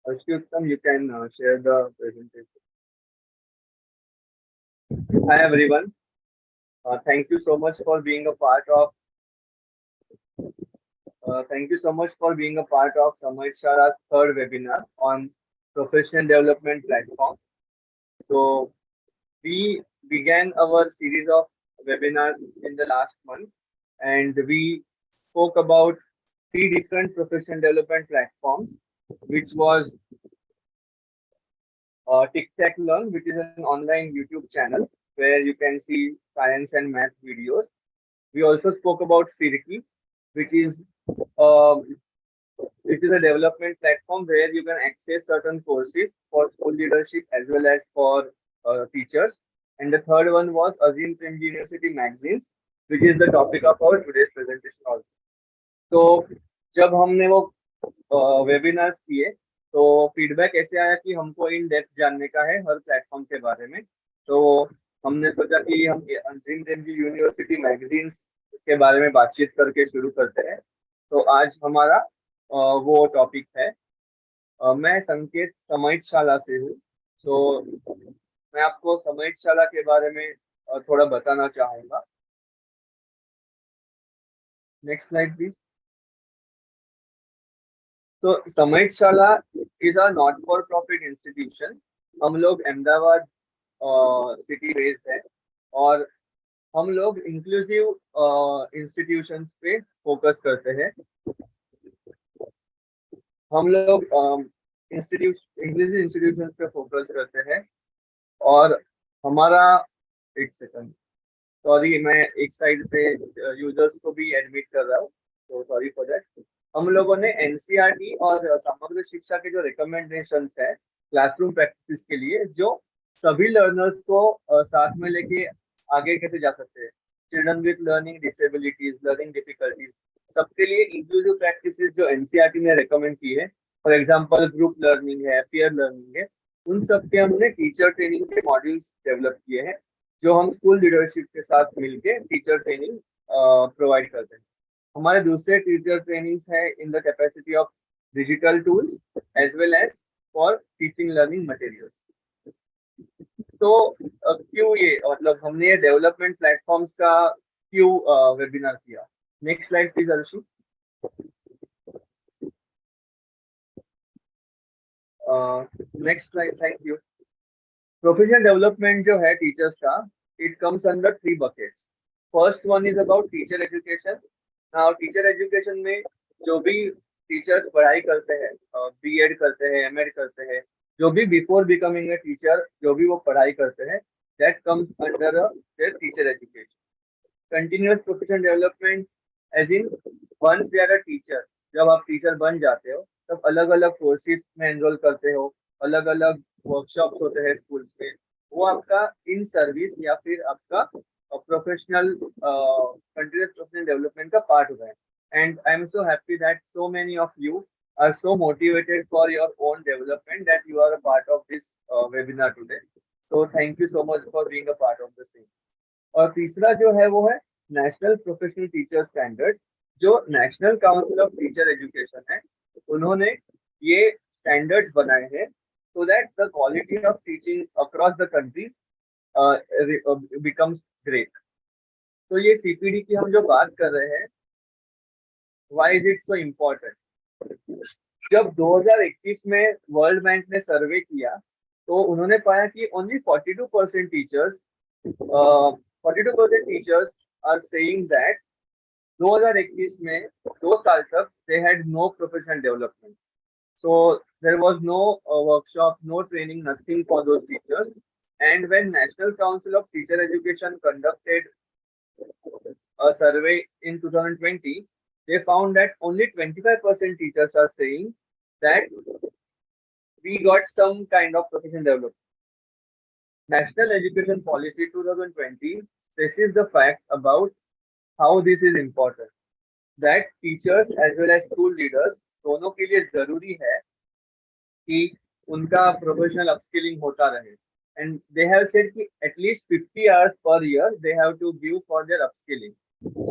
Ashwattham, you can share the presentation. Hi everyone. Thank you so much for being a part of. Thank you so much for being a part of Samay Shara's third webinar on professional development platform. So we began our series of webinars in the last month, and we spoke about three different professional development platforms, which was Tic Tac Learn, which is an online YouTube channel where you can see science and math videos. We also spoke about Firki, which is um, it is a development platform where you can access certain courses for school leadership as well as for teachers. And the third one was Azim Premji University magazines, which is the topic of our today's presentation also. तो जब हमने वो webinars किए तो feedback ऐसे आया कि हमको इन डेप्थ जानने का है हर प्लेटफॉर्म के बारे में। तो हमने सोचा कि हम अजीम प्रेमजी यूनिवर्सिटी मैगजीन्स के बारे में बातचीत करके शुरू करते हैं। तो आज हमारा वो टॉपिक है। मैं संकेत समाहित शाला से हूँ। तो मैं आपको समाहित शाला के बारे में थोड़ा बताना चाहूँगा। Next slide please. तो समाहित शाला is a not for profit institution. हम लोग अहमदाबाद सिटी बेस्ड है और हम लोग इंक्लूसिव इंस्टीट्यूशंस पे फोकस करते हैं। हम लोग इंक्लूसिव इंस्टीट्यूशंस पे फोकस करते हैं और हमारा एक सेकंड सॉरी मैं एक साइड पे यूजर्स को भी एडमिट कर रहा हूँ, तो सॉरी फॉर दैट। हम लोगों ने एनसीईआरटी और समग्र शिक्षा के जो रिकमेंडेशंस है क्लासरूम प्रैक्टिस के लिए, जो सभी लर्नर्स को साथ में लेके आगे कैसे जा सकते हैं, children with learning disabilities, learning difficulties, सबके लिए इंक्लूसिव प्रैक्टिसेस जो एनसीईआरटी ने रिकमेंड की है, फॉर एग्जांपल ग्रुप लर्निंग है, पीयर लर्निंग है, उन सब के हमने टीचर ट्रेनिंग के मॉड्यूल्स डेवलप किए हैं जो हम स्कूल लीडरशिप के साथ मिलके टीचर ट्रेनिंग प्रोवाइड करते हैं। हमारे दूसरे टीचर ट्रेनिंग्स है in the capacity of digital tools as well as for teaching learning materials. तो क्यों ये मतलब हमने ये डेवलपमेंट प्लेटफॉर्म्स का क्यों वेबिनार किया। Next slide please Arshi. Next slide, thank you. Professional development जो है टीचर्स का, it comes under three buckets. First one is about teacher education. Now teacher education में जो भी टीचर्स पढ़ाई करते हैं, बीएड करते हैं, एमएड करते हैं, जो भी बिफोर बिकमिंग ए टीचर जो भी वो पढ़ाई करते हैं, that comes under their teacher education. Continuous professional development as in once they are a teacher, जब आप टीचर बन जाते हो तब अलग अलग कोर्सेज में एनरोल करते हो, अलग अलग वर्कशॉप्स होते हैं स्कूल्स में, वो आपका इन सर्विस या फिर आपका प्रोफेशनल कंटिन्यूअस प्रोफेशनल डेवलपमेंट का पार्ट होता है। And I am so happy that so many of you are so motivated for your own development that you are a part of this webinar today. So thank you so much for being a part of the same. और तीसरा जो है वो है national professional teacher standard, जो national council of teacher education है, उन्होंने ये स्टैंडर्ड्स बनाए हैं so that the quality of teaching across the country becomes great. तो ये सीपीडी की हम जो बात कर रहे हैं, why is it so important? जब 2021 में वर्ल्ड बैंक ने सर्वे किया तो उन्होंने पाया कि only 42% teachers 42% teachers are saying that 2021 में 2 साल तक they had no professional development. So there was no workshop, no training, nothing for those teachers. And when National Council of Teacher Education conducted a survey in 2020, they found that only 25% teachers are saying that we got some kind of professional development. National Education Policy 2020 stresses the fact about how this is important, that teachers as well as school leaders दोनों के लिए जरूरी है कि उनका professional upskilling होता रहे। and they have said कि at least 50 hours per year they have to give for their upskilling.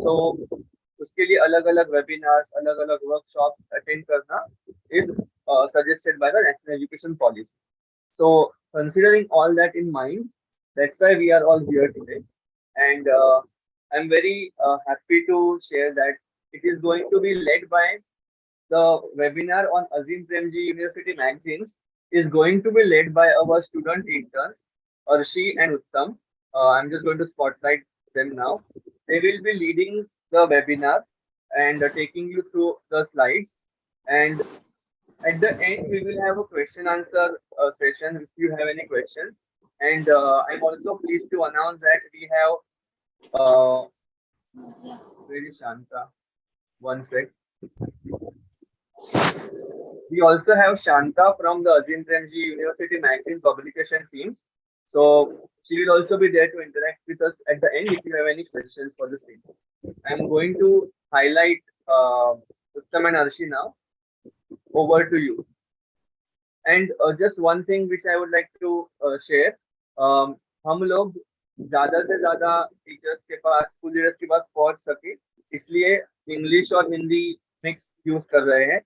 So उसके लिए अलग अलग webinars, अलग अलग workshops attend करना is suggested by the National Education Policy. So considering all that in mind, that's why we are all here today. And I'm very happy to share that it is going to be led by the webinar on Azim Premji University magazines is going to be led by our student interns, Arshi and Uttam. I'm just going to spotlight them now. They will be leading the webinar and taking you through the slides. And at the end, we will have a question answer session if you have any questions. And I'm also pleased to announce that we have very Shanta. One sec. We also have Shanta from the Azim Premji University magazine publication team. So she will also be there to interact with us at the end if you have any questions for the same. I'm going to highlight Uttam and Arshi now. Over to you. And just one thing which I would like to share. हम लोग ज्यादा से ज्यादा teachers के पास, school leaders के पास पहुंच सके, इसलिए इंग्लिश और हिंदी मिक्स यूज कर रहे हैं.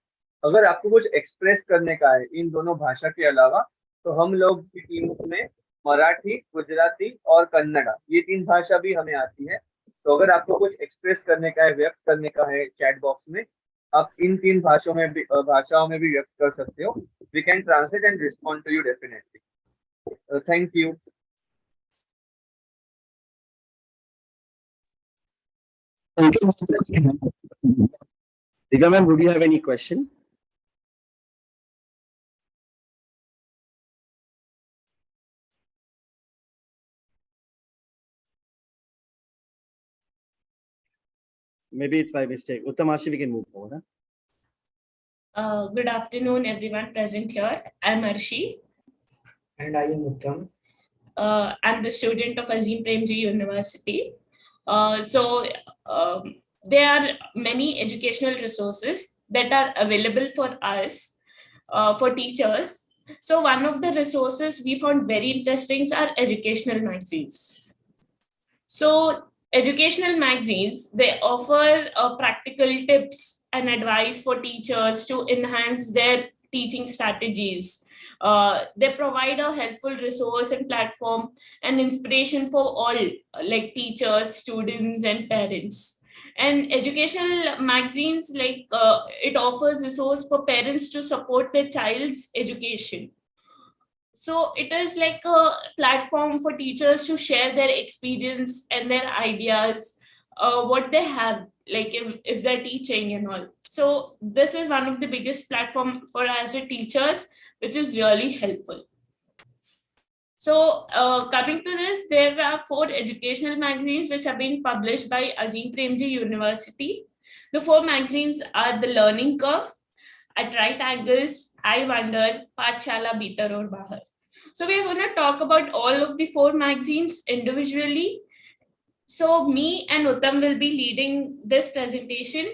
अगर आपको कुछ एक्सप्रेस करने का है इन दोनों भाषा के अलावा, तो हम लोग की टीम में मराठी, गुजराती और कन्नड़ा, ये 3 भाषा भी हमें आती है. तो अगर आपको कुछ एक्सप्रेस करने का है, व्यक्त करने का है चैट बॉक्स में, आप इन 3 भाषाओं में भी व्यक्त कर सकते हो. We can translate and respond to you definitely. Thank you. Divya ma'am, would you have any question? Maybe it's by mistake. Uttamashi, we can move forward. Huh? Good afternoon, everyone present here. I'm Arshi. And I am Uttam. I'm the student of Azim Premji University. There are many educational resources that are available for us, for teachers. So one of the resources we found very interesting are educational magazines. So educational magazines, they offer practical tips and advice for teachers to enhance their teaching strategies. They provide a helpful resource and platform and inspiration for all, like teachers, students, and parents. And educational magazines, it offers resource for parents to support their child's education. So it is like a platform for teachers to share their experience and their ideas, what they have, like if they're teaching and all. So this is one of the biggest platform for us as teachers, which is really helpful. So coming to this, there are 4 educational magazines which have been published by Azim Premji University. The 4 magazines are The Learning Curve, At Right Angles, I Wonder, Pathshala, Bhitar aur Bahar. So we're going to talk about all of the 4 magazines individually. So me and Uttam will be leading this presentation.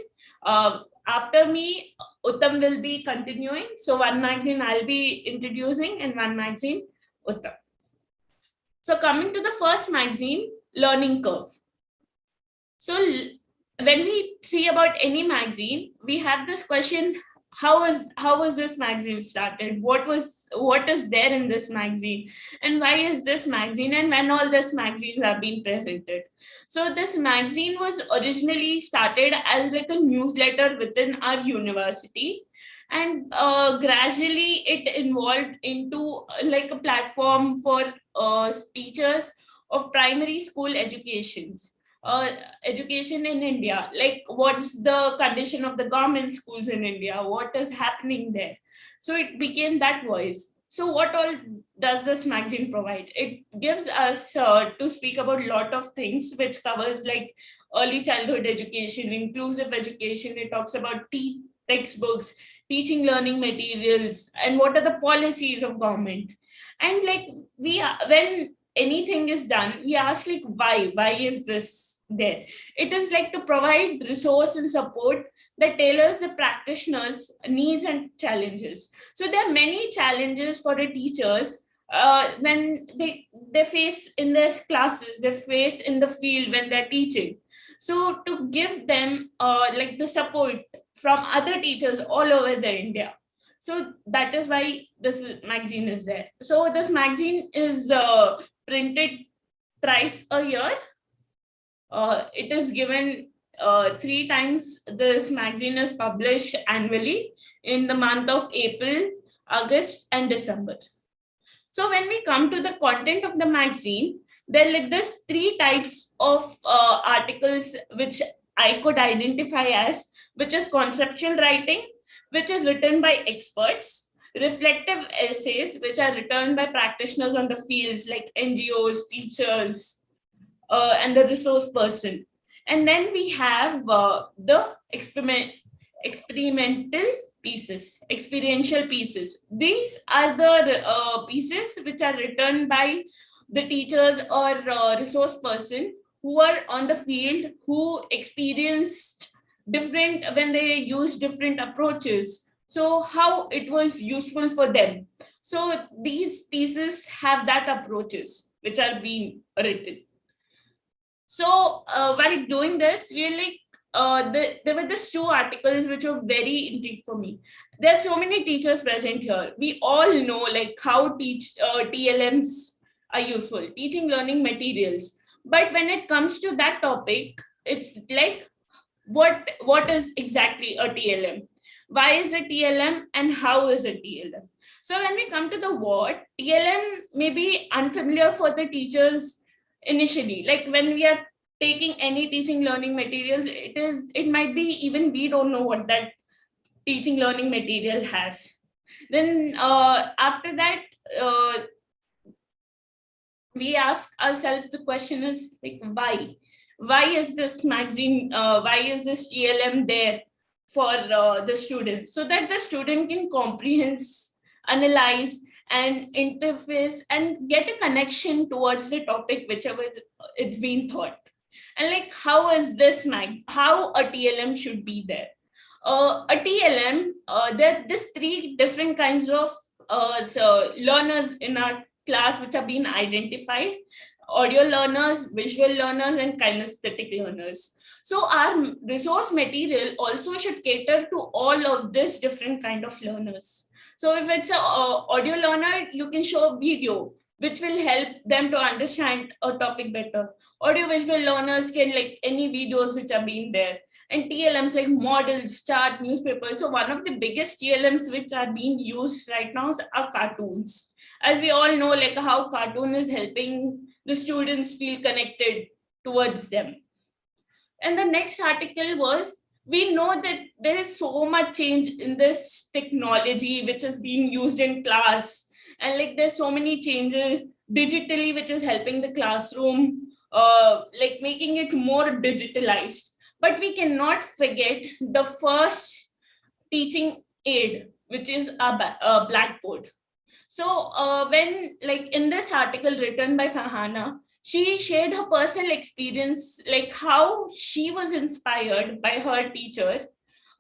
After me, Uttam will be continuing. So one magazine I'll be introducing and one magazine Uttam. So coming to the first magazine, Learning Curve. So when we see about any magazine, we have this question: how was this magazine started? What is there in this magazine, and why is this magazine, and when all these magazines have been presented? So this magazine was originally started as like a newsletter within our university, and gradually it evolved into like a platform for teachers of primary school education in India, like what's the condition of the government schools in India, what is happening there. So it became that voice. So what all does this magazine provide? It gives us to speak about a lot of things, which covers like early childhood education, inclusive education. It talks about textbooks, teaching learning materials, and what are the policies of government. And like when anything is done, we ask like why is this there? It is like to provide resource and support that tailors the practitioners' needs and challenges. So there are many challenges for the teachers when they face in their classes, they face in the field when they're teaching. So to give them like the support from other teachers all over the India. So that is why this magazine is there. So this magazine is printed thrice a year. It is given 3 times. This magazine is published annually in the month of April, August, and December. So when we come to the content of the magazine, there are like this 3 types of articles which I could identify as, which is conceptual writing, which is written by experts, reflective essays, which are written by practitioners on the fields like NGOs, teachers, and the resource person. And then we have the experimental pieces, experiential pieces. These are the pieces which are written by the teachers or resource person who are on the field, who experienced different when they use different approaches. So how it was useful for them. So these pieces have that approaches which are being written. So while doing this, we like there were these 2 articles which were very intrigued for me. There are so many teachers present here. We all know like how TLMs are useful, teaching learning materials. But when it comes to that topic, it's like what is exactly a TLM? Why is a TLM and how is a TLM? So when we come to the word, TLM may be unfamiliar for the teachers initially. Like when we are taking any teaching learning materials, it might be even we don't know what that teaching learning material has. Then after that, uh, we ask ourselves the question is like why is this magazine, why is this TLM there for the student, so that the student can comprehend, analyze, and interface and get a connection towards the topic whichever it's being taught. And like how is this how a TLM should be there. A TLM, there are these 3 different kinds of so learners in our class which are being identified: audio learners, visual learners, and kinesthetic learners. So our resource material also should cater to all of these different kind of learners. So if it's a audio learner, you can show video which will help them to understand a topic better. Audio visual learners can like any videos which are being there, and TLMs like models, chart, newspapers. So one of the biggest TLMs which are being used right now are cartoons. As we all know, like how cartoon is helping the students feel connected towards them. And the next article was, we know that there is so much change in this technology which is being used in class, and like there's so many changes digitally which is helping the classroom, like making it more digitalized. But we cannot forget the first teaching aid, which is a blackboard. So when like in this article written by Fahana, she shared her personal experience, like how she was inspired by her teacher,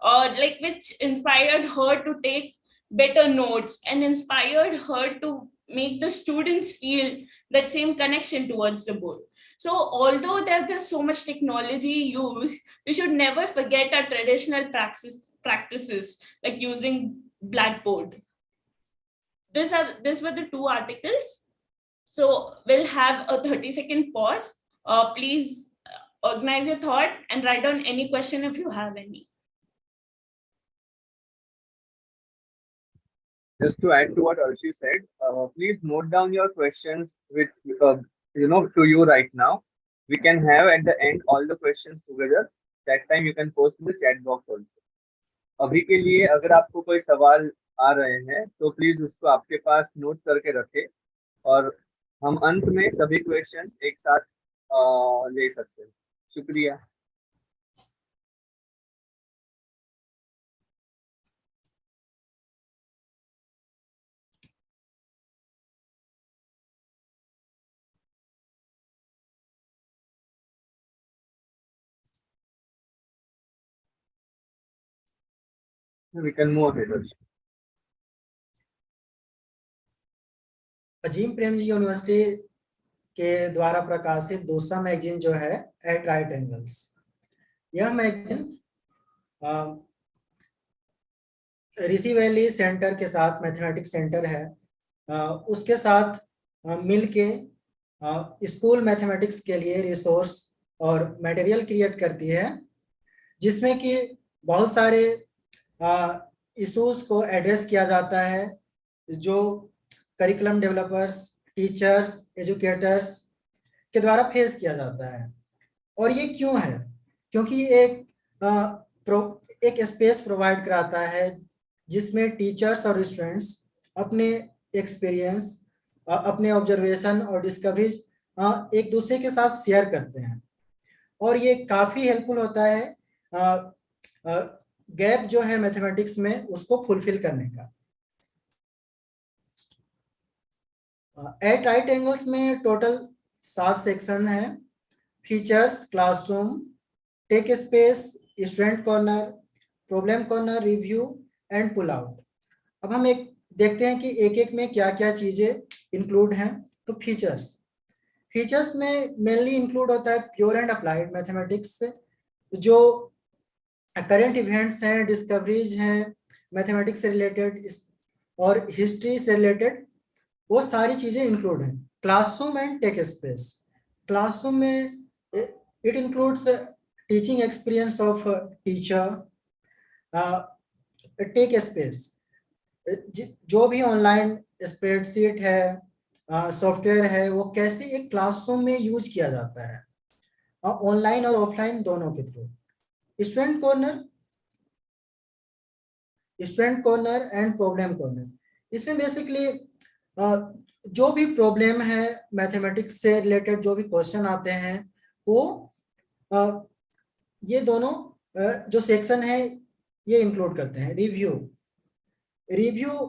or like which inspired her to take better notes and inspired her to make the students feel that same connection towards the board. So although there's so much technology used, we should never forget our traditional practices like using blackboard. These were the 2 articles. So we'll have a 30-second pause. Please organize your thought and write down any question if you have any. Just to add to what Arshi said, please note down your questions with to you right now. We can have at the end all the questions together. That time you can post in the chat box also. अभी के लिए अगर आपको कोई सवाल आ रहे हैं तो प्लीज उसको आपके पास नोट करके रखें, और हम अंत में सभी क्वेश्चंस एक साथ ले सकते हैं. शुक्रिया. We can move ahead. Arshi. Azim Premji University के द्वारा प्रकाशित दूसरा मैगजीन जो है एट राइट एंगल्स। यह मैगजीन ऋषि वैली सेंटर के साथ, मैथमेटिक्स सेंटर है, उसके साथ मिलके स्कूल मैथमेटिक्स के लिए रिसोर्स और मटेरियल क्रिएट करती है, जिसमें कि बहुत सारे इश्यूज को एड्रेस किया जाता है जो करिकुलम डेवलपर्स, टीचर्स, एजुकेटर्स के द्वारा फेस किया जाता है। और ये क्यों है? क्योंकि एक स्पेस प्रोवाइड कराता है जिसमें टीचर्स और स्टूडेंट्स अपने एक्सपीरियंस, अपने ऑब्जर्वेशन और डिस्कवरीज एक दूसरे के साथ शेयर करते हैं, और ये काफ़ी हेल्पफुल होता है गैप जो है मैथमेटिक्स में उसको फुलफिल करने का। एट राइट एंगल्स में टोटल 7 सेक्शन है: features, classroom, tech space, student corner, problem corner, review and pull out. अब हम एक देखते हैं कि एक एक में क्या क्या चीजें इंक्लूड हैं। तो फीचर्स में मेनली इंक्लूड होता है प्योर एंड अप्लाइड मैथमेटिक्स, जो करंट इवेंट्स हैं, डिस्कवरीज हैं मैथमेटिक्स से रिलेटेड और हिस्ट्री से रिलेटेड, वो सारी चीजें इंक्लूड हैं। Classroom and tech space, classroom में it includes teaching experience of teacher. Tech space, जो भी ऑनलाइन स्प्रेडशीट है, सॉफ्टवेयर है, वो कैसे एक क्लासरूम में यूज किया जाता है, ऑनलाइन और ऑफलाइन दोनों के through. Student corner and problem corner, इसमें बेसिकली जो भी प्रॉब्लम है मैथमेटिक्स से रिलेटेड, जो भी क्वेश्चन आते हैं, वो ये दोनों जो सेक्शन है ये इंक्लूड करते हैं। रिव्यू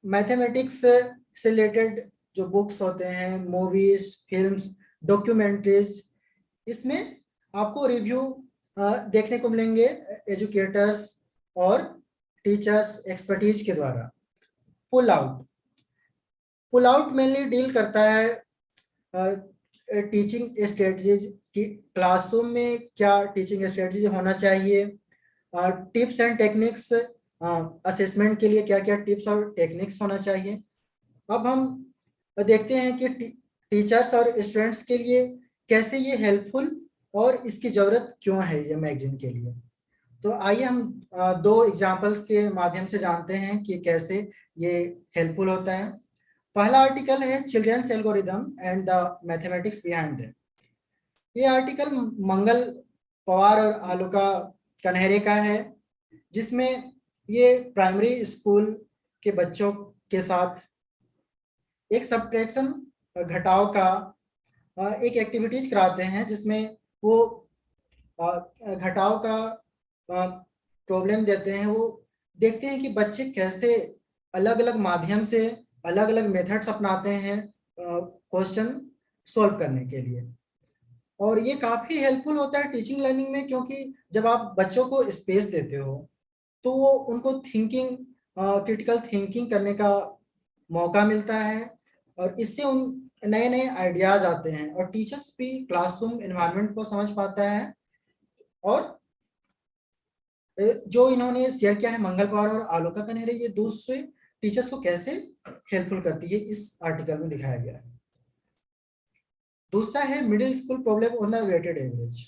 मैथमेटिक्स से रिलेटेड जो बुक्स होते हैं, मूवीज, फिल्म्स, डॉक्यूमेंट्रीज, इसमें आपको रिव्यू देखने को मिलेंगे एजुकेटर्स और टीचर्स एक्सपर्टीज के द्वारा। पुल आउट मेनली डील करता है टीचिंग स्ट्रेटजीज की, क्लासरूम में क्या टीचिंग स्ट्रेटजी होना चाहिए, टिप्स एंड टेक्निक्स, असेसमेंट के लिए क्या क्या टिप्स और टेक्निक्स होना चाहिए। अब हम देखते हैं कि टीचर्स और स्टूडेंट्स के लिए कैसे ये हेल्पफुल और इसकी ज़रूरत क्यों है ये मैगजीन के लिए। तो आइए हम 2 एग्जाम्पल्स के माध्यम से जानते हैं कि कैसे ये हेल्पफुल होता है। पहला आर्टिकल है children's algorithm and the mathematics behind it. ये आर्टिकल मंगल पवार और आलूका कन्हैरे का है, जिसमें ये प्राइमरी स्कूल के बच्चों के साथ एक सब्ट्रैक्शन, घटाव का एक एक्टिविटीज कराते हैं, जिसमें वो घटाव का प्रॉब्लम देते हैं। वो देखते हैं कि बच्चे कैसे अलग अलग माध्यम से अलग अलग मेथड्स अपनाते हैं क्वेश्चन सॉल्व करने के लिए। और ये काफ़ी हेल्पफुल होता है टीचिंग लर्निंग में, क्योंकि जब आप बच्चों को स्पेस देते हो तो वो उनको क्रिटिकल थिंकिंग करने का मौका मिलता है, और इससे उन नए नए आइडियाज आते हैं, और टीचर्स भी क्लासरूम एनवायरनमेंट को समझ पाता है। और जो इन्होंने शेयर किया है मंगल पवार और आलोका कन्हैरे, ये दूसरे टीचर्स को कैसे हेल्पफुल करती है इस आर्टिकल में दिखाया गया है। दूसरा है middle school problem on the weighted average.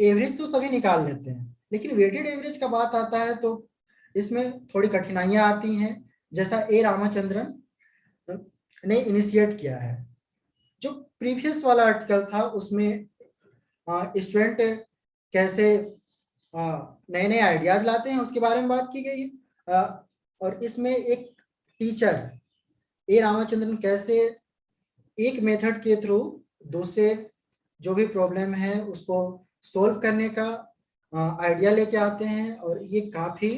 Average तो सभी निकाल लेते हैं, लेकिन वेटेड एवरेज का बात आता है तो इसमें थोड़ी कठिनाइयां आती हैं, जैसा ए रामाचंद्रन ने इनिशिएट किया है। जो प्रीवियस वाला आर्टिकल था उसमें स्टूडेंट कैसे नए नए आइडियाज लाते हैं उसके बारे में बात की गई, और इसमें एक टीचर ए रामाचंद्रन कैसे एक मेथड के थ्रू दूसरे जो भी प्रॉब्लम है उसको सोल्व करने का आइडिया लेके आते हैं, और ये काफ़ी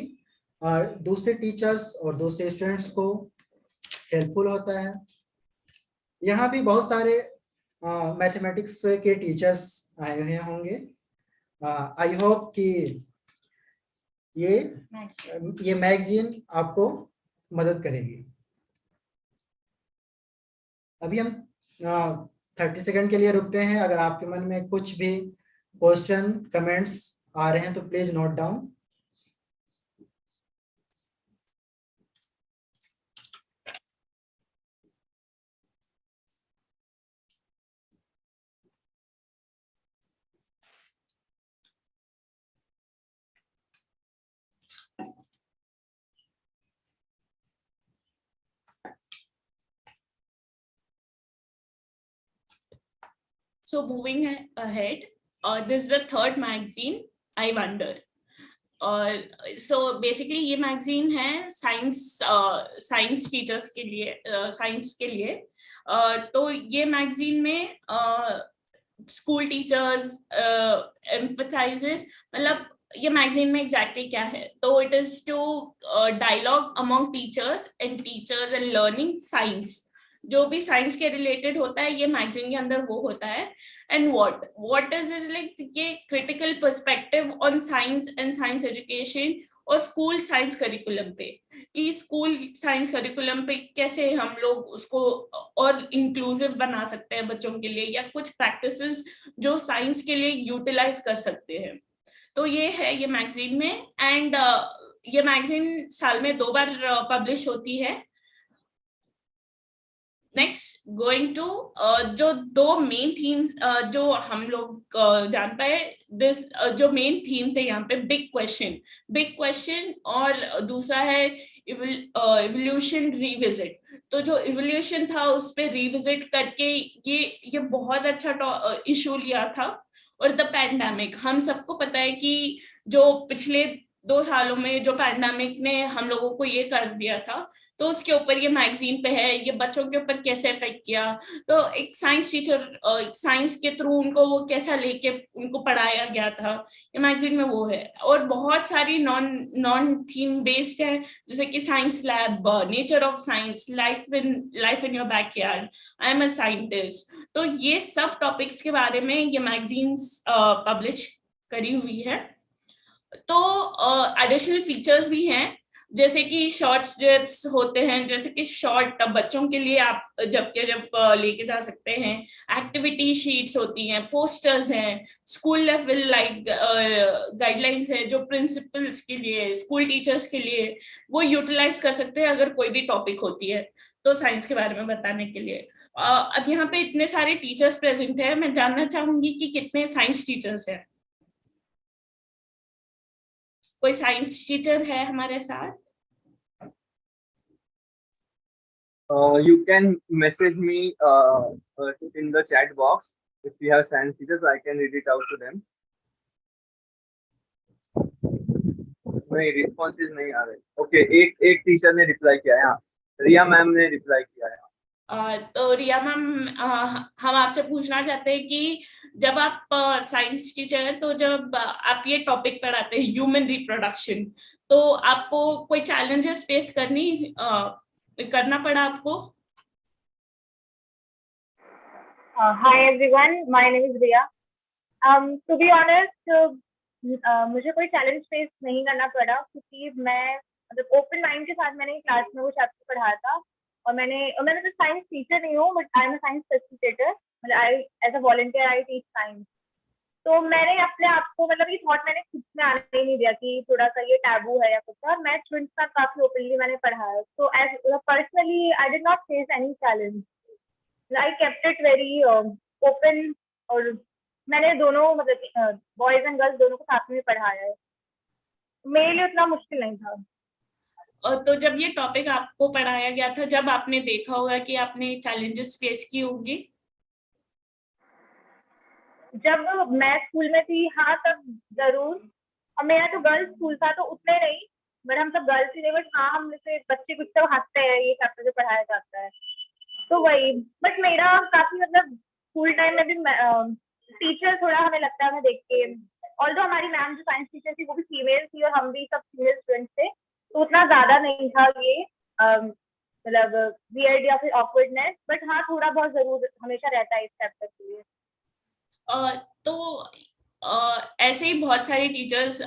दूसरे टीचर्स और दूसरे स्टूडेंट्स को हेल्पफुल होता है। यहाँ भी बहुत सारे मैथमेटिक्स के टीचर्स आए हुए होंगे। आई होप कि ये मैगजीन आपको मदद करेगी। अभी हम 30 सेकंड के लिए रुकते हैं। अगर आपके मन में कुछ भी क्वेश्चन कमेंट्स आ रहे हैं तो please note down. So moving ahead, this is the third magazine, I Wonder. So basically ये मैगजीन है साइंस टीचर्स के लिए, साइंस के लिए। तो ये मैगजीन में स्कूल टीचर्स एम्फसाइजेस, मतलब ये मैगजीन में एग्जैक्टली क्या है, तो it is to dialogue among teachers and learning science. जो भी साइंस के रिलेटेड होता है ये मैगजीन के अंदर वो होता है। एंड व्हाट इज लाइक ये critical perspective on science and science education और स्कूल साइंस करिकुलम पे, कि स्कूल साइंस करिकुलम पे कैसे हम लोग उसको और इंक्लूसिव बना सकते हैं बच्चों के लिए, या कुछ प्रैक्टिसेस जो साइंस के लिए यूटिलाइज कर सकते हैं। तो ये है ये मैगजीन में। एंड ये मैगजीन साल में 2 बार पब्लिश होती है। नेक्स्ट गोइंग टू जो 2 मेन थीम्स जो हम लोग जान पाए, दिस जो मेन थीम थे यहाँ पे, बिग क्वेश्चन और दूसरा है इवोल्यूशन रिविजिट। तो जो इवोल्यूशन था उस पे रिविजिट करके ये बहुत अच्छा इशू लिया था। और द पैंडेमिक, हम सबको पता है कि जो पिछले 2 सालों में जो पैंडेमिक ने हम लोगों को ये कर दिया था, तो उसके ऊपर ये मैगजीन पे है, ये बच्चों के ऊपर कैसे इफेक्ट किया। तो एक साइंस टीचर साइंस के थ्रू उनको वो कैसा लेके उनको पढ़ाया गया था, ये मैगजीन में वो है। और बहुत सारी नॉन थीम बेस्ड है, जैसे कि science lab, nature of science, life in your backyard, I am a scientist. तो ये सब टॉपिक्स के बारे में ये मैगजीन्स पब्लिश करी हुई है। तो एडिशनल फीचर्स भी हैं, जैसे कि शॉर्ट स्ट्रिप्स होते हैं, जैसे कि शॉर्ट बच्चों के लिए आप जब लेके जा सकते हैं, एक्टिविटी शीट्स होती हैं, पोस्टर्स हैं, स्कूल लेवल गाइडलाइंस है जो प्रिंसिपल्स के लिए, स्कूल टीचर्स के लिए वो यूटिलाइज कर सकते हैं अगर कोई भी टॉपिक होती है तो साइंस के बारे में बताने के लिए। अब यहाँ पे इतने सारे टीचर्स प्रेजेंट है, मैं जानना चाहूंगी कि कितने साइंस टीचर्स हैं। कोई साइंस टीचर है हमारे साथ? You can message me in the chat box if you have science teachers. I can read it out to them. नहीं, रिस्पॉन्सेज नहीं आ रहे। ओके, एक टीचर ने रिप्लाई किया है, हाँ, रिया मैम ने रिप्लाई किया है। तो रिया मैम, हम आपसे पूछना चाहते हैं कि जब आप साइंस टीचर हैं, तो जब आप ये टॉपिक पढ़ाते हैं ह्यूमन रिप्रोडक्शन, तो आपको कोई चैलेंजेस फेस करना पड़ा आपको? Hi everyone, my name is Riya. To be honest, मुझे कोई चैलेंज फेस नहीं करना पड़ा, क्योंकि मैं मतलब ओपन माइंड के साथ मैंने क्लास में वो चैप्टर पढ़ाया था। और मैंने तो साइंस टीचर नहीं हूँ, but I am a science facilitator, मतलब I as a volunteer I teach science. तो मैंने अपने आप को मतलब ये थॉट मैंने खुद में आने ही नहीं दिया कि थोड़ा सा ये टैबू है या कुछ, और मैं स्टूडेंट्स का काफी ओपनली मैंने पढ़ाया। तो as personally I did not face any challenge, I kept it very open. और मैंने दोनों मतलब बॉयज एंड गर्ल्स दोनों को साथ में पढ़ाया है, मेरे लिए उतना मुश्किल नहीं था। तो जब ये टॉपिक आपको पढ़ाया गया था, जब आपने देखा होगा कि आपने चैलेंजेस फेस की होंगी? जब मैं स्कूल में थी, हाँ, तब जरूर। और मेरा तो गर्ल्स स्कूल था तो उतने नहीं, बट हम सब गर्ल्स ही थे, बट हाँ, हम जैसे बच्चे कुछ तो हंसते हैं ये चैप्टर जो पढ़ाया जाता है, तो वही। बट मेरा काफी मतलब स्कूल टाइम में भी टीचर थोड़ा हमें लगता है हमें देख के, ऑल्दो हमारी मैम जो साइंस टीचर थी वो भी फीमेल थी और हम भी सब फीमेल स्टूडेंट्स थे, तो उतना ज्यादा नहीं था ये मतलब वियर्ड या फिर ऑकवर्डनेस, बट हाँ थोड़ा बहुत जरूर हमेशा रहता है इस चैप्टर के लिए। तो ऐसे ही बहुत सारे टीचर्स,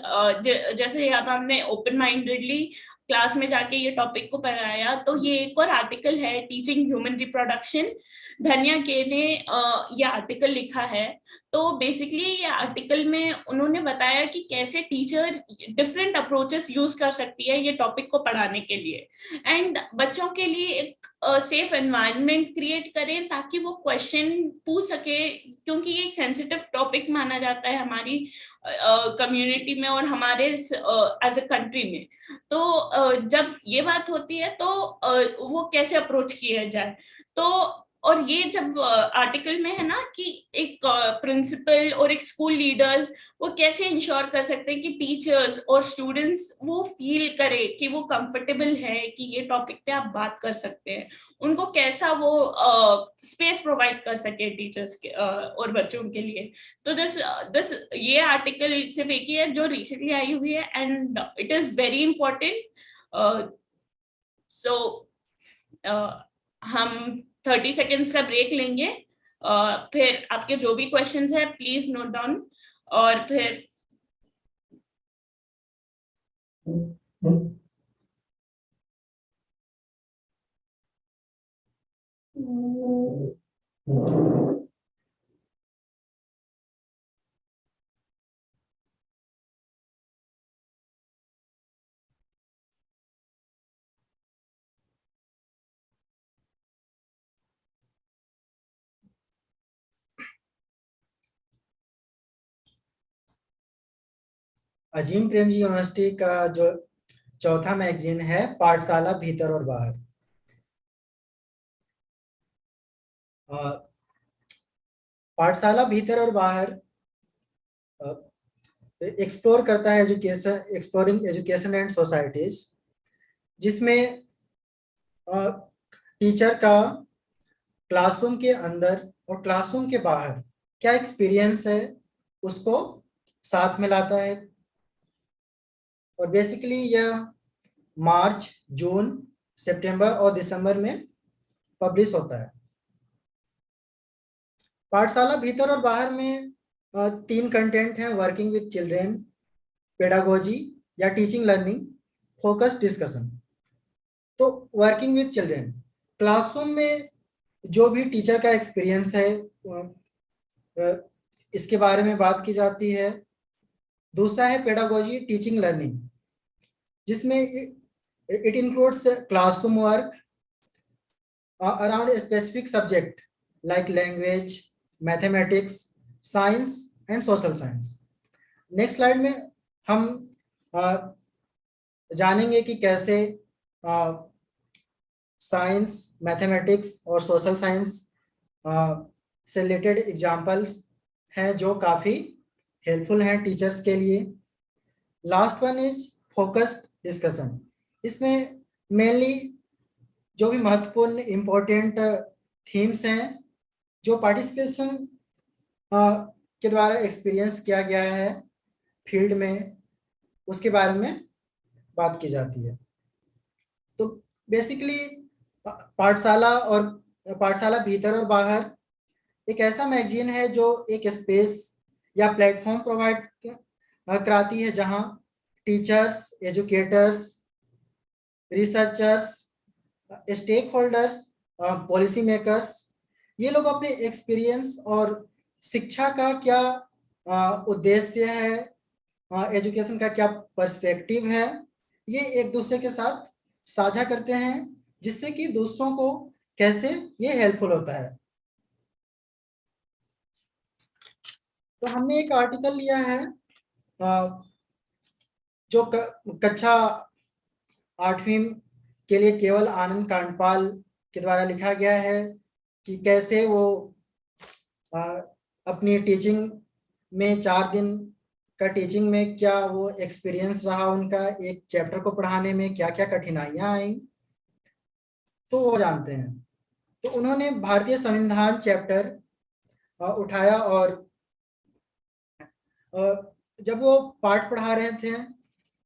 जैसे यहाँ पे हमने ओपन माइंडेडली क्लास में जाके ये टॉपिक को पढ़ाया, तो ये एक और आर्टिकल है, टीचिंग ह्यूमन रिप्रोडक्शन, धन्या के ने ये आर्टिकल लिखा है। तो बेसिकली ये आर्टिकल में उन्होंने बताया कि कैसे टीचर डिफरेंट अप्रोचेस यूज कर सकती है ये टॉपिक को पढ़ाने के लिए, एंड बच्चों के लिए एक सेफ एनवायरनमेंट क्रिएट करें ताकि वो क्वेश्चन पूछ सके, क्योंकि ये एक सेंसिटिव टॉपिक माना जाता है हमारी कम्युनिटी में और हमारे एज अ कंट्री में। तो जब ये बात होती है तो वो कैसे अप्रोच किया जाए। तो और ये जब आर्टिकल में है ना कि एक प्रिंसिपल और एक स्कूल लीडर्स वो कैसे इंश्योर कर सकते हैं कि टीचर्स और स्टूडेंट्स वो फील करे कि वो कंफर्टेबल है कि ये टॉपिक पे आप बात कर सकते हैं, उनको कैसा वो स्पेस प्रोवाइड कर सके टीचर्स के और बच्चों के लिए। तो दिस ये आर्टिकल सिर्फ एक ही है जो रिसेंटली आई हुई है, and it is very important. So हम 30 सेकेंड्स का ब्रेक लेंगे, फिर आपके जो भी क्वेश्चंस है प्लीज नोट डाउन, और फिर अजीम प्रेमजी यूनिवर्सिटी का जो चौथा मैगजीन है पाठशाला भीतर और बाहर। पाठशाला भीतर और बाहर एक्सप्लोर करता है education, exploring education and societies, जिसमें टीचर का क्लासरूम के अंदर और क्लासरूम के बाहर क्या एक्सपीरियंस है उसको साथ में लाता है। और बेसिकली यह मार्च, जून, सितंबर और दिसंबर में पब्लिश होता है। पाठशाला भीतर और बाहर में 3 कंटेंट हैं: वर्किंग विद चिल्ड्रेन, पेडागोजी या टीचिंग लर्निंग, फोकस डिस्कशन। तो वर्किंग विद चिल्ड्रेन, क्लासरूम में जो भी टीचर का एक्सपीरियंस है इसके बारे में बात की जाती है। दूसरा है पेडागोजी, टीचिंग लर्निंग, जिसमें it includes classroom work around a specific subject like language, mathematics, science and social science. Next slide में हम जानेंगे कि कैसे साइंस, मैथमेटिक्स और सोशल साइंस से रिलेटेड एग्जाम्पल्स हैं जो काफ़ी हेल्पफुल हैं टीचर्स के लिए। Last one is focused discussion. इसमें मेनली जो भी महत्वपूर्ण इम्पोर्टेंट थीम्स हैं जो पार्टिसिपेशन के द्वारा एक्सपीरियंस किया गया है फील्ड में, उसके बारे में बात की जाती है। तो बेसिकली पाठशाला भीतर और बाहर एक ऐसा मैगजीन है जो एक स्पेस या प्लेटफॉर्म प्रोवाइड कराती है जहां teachers, educators, researchers, stakeholders, policy makers, ये लोग अपने एक्सपीरियंस और शिक्षा का क्या उद्देश्य है, एजुकेशन का क्या पर्सपेक्टिव है, ये एक दूसरे के साथ साझा करते हैं, जिससे कि दूसरों को कैसे ये हेल्पफुल होता है। तो हमने एक आर्टिकल लिया है जो कक्षा 8वीं के लिए केवल आनंद कांडपाल के द्वारा लिखा गया है कि कैसे वो अपनी टीचिंग में 4 दिन का टीचिंग में क्या वो एक्सपीरियंस रहा उनका, एक चैप्टर को पढ़ाने में क्या क्या कठिनाइयां आई, तो वो जानते हैं। तो उन्होंने भारतीय संविधान चैप्टर उठाया और जब वो पाठ पढ़ा रहे थे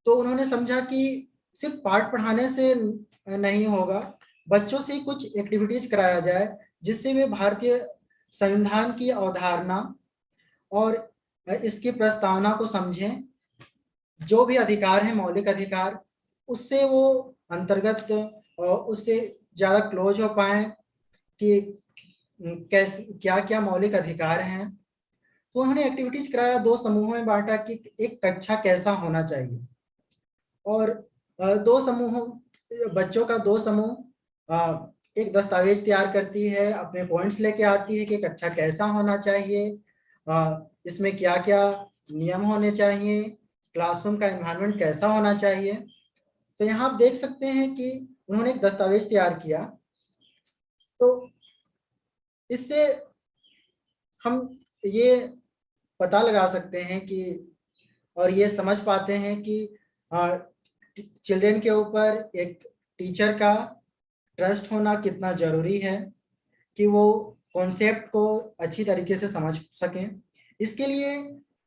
तो उन्होंने समझा कि सिर्फ पाठ पढ़ाने से नहीं होगा, बच्चों से कुछ एक्टिविटीज कराया जाए जिससे वे भारतीय संविधान की अवधारणा और इसकी प्रस्तावना को समझें। जो भी अधिकार है, मौलिक अधिकार, उससे वो अंतर्गत उससे ज्यादा क्लोज हो पाए कि कैसे क्या क्या मौलिक अधिकार हैं। तो उन्होंने एक्टिविटीज कराया, 2 समूहों में बांटा कि एक कक्षा कैसा होना चाहिए। और दो समूहों बच्चों का 2 समूह एक दस्तावेज तैयार करती है, अपने पॉइंट्स लेके आती है कि कक्षा कैसा होना चाहिए, इसमें क्या क्या नियम होने चाहिए, क्लासरूम का एनवायरनमेंट कैसा होना चाहिए। तो यहाँ आप देख सकते हैं कि उन्होंने एक दस्तावेज तैयार किया। तो इससे हम ये पता लगा सकते हैं कि और ये समझ पाते हैं कि चिल्ड्रन के ऊपर एक टीचर का ट्रस्ट होना कितना जरूरी है कि वो कॉन्सेप्ट को अच्छी तरीके से समझ सकें। इसके लिए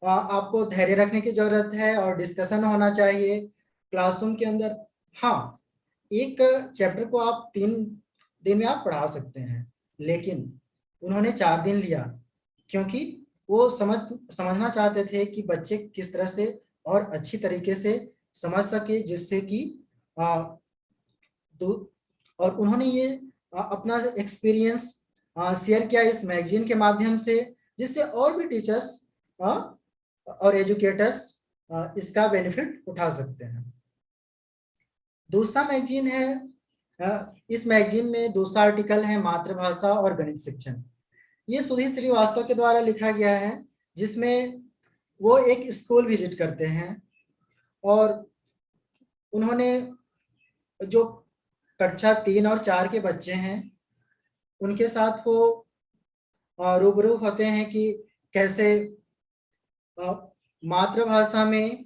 आपको धैर्य रखने की जरूरत है और डिस्कशन होना चाहिए क्लासरूम के अंदर। हाँ, एक चैप्टर को आप 3 दिन में आप पढ़ा सकते हैं, लेकिन उन्होंने 4 दिन लिया क्योंकि वो समझना चाहते थे कि बच्चे किस तरह से और अच्छी तरीके से समझ सके, जिससे कि और उन्होंने ये अपना एक्सपीरियंस शेयर किया इस मैगजीन के माध्यम से, जिससे और भी टीचर्स और एजुकेटर्स इसका बेनिफिट उठा सकते हैं। दूसरा मैगजीन है, इस मैगजीन में दूसरा आर्टिकल है मातृभाषा और गणित शिक्षण। ये सुधीर श्रीवास्तव के द्वारा लिखा गया है, जिसमें वो एक स्कूल विजिट करते हैं और उन्होंने जो कक्षा 3 और 4 के बच्चे हैं उनके साथ वो रूबरू होते हैं कि कैसे मातृभाषा में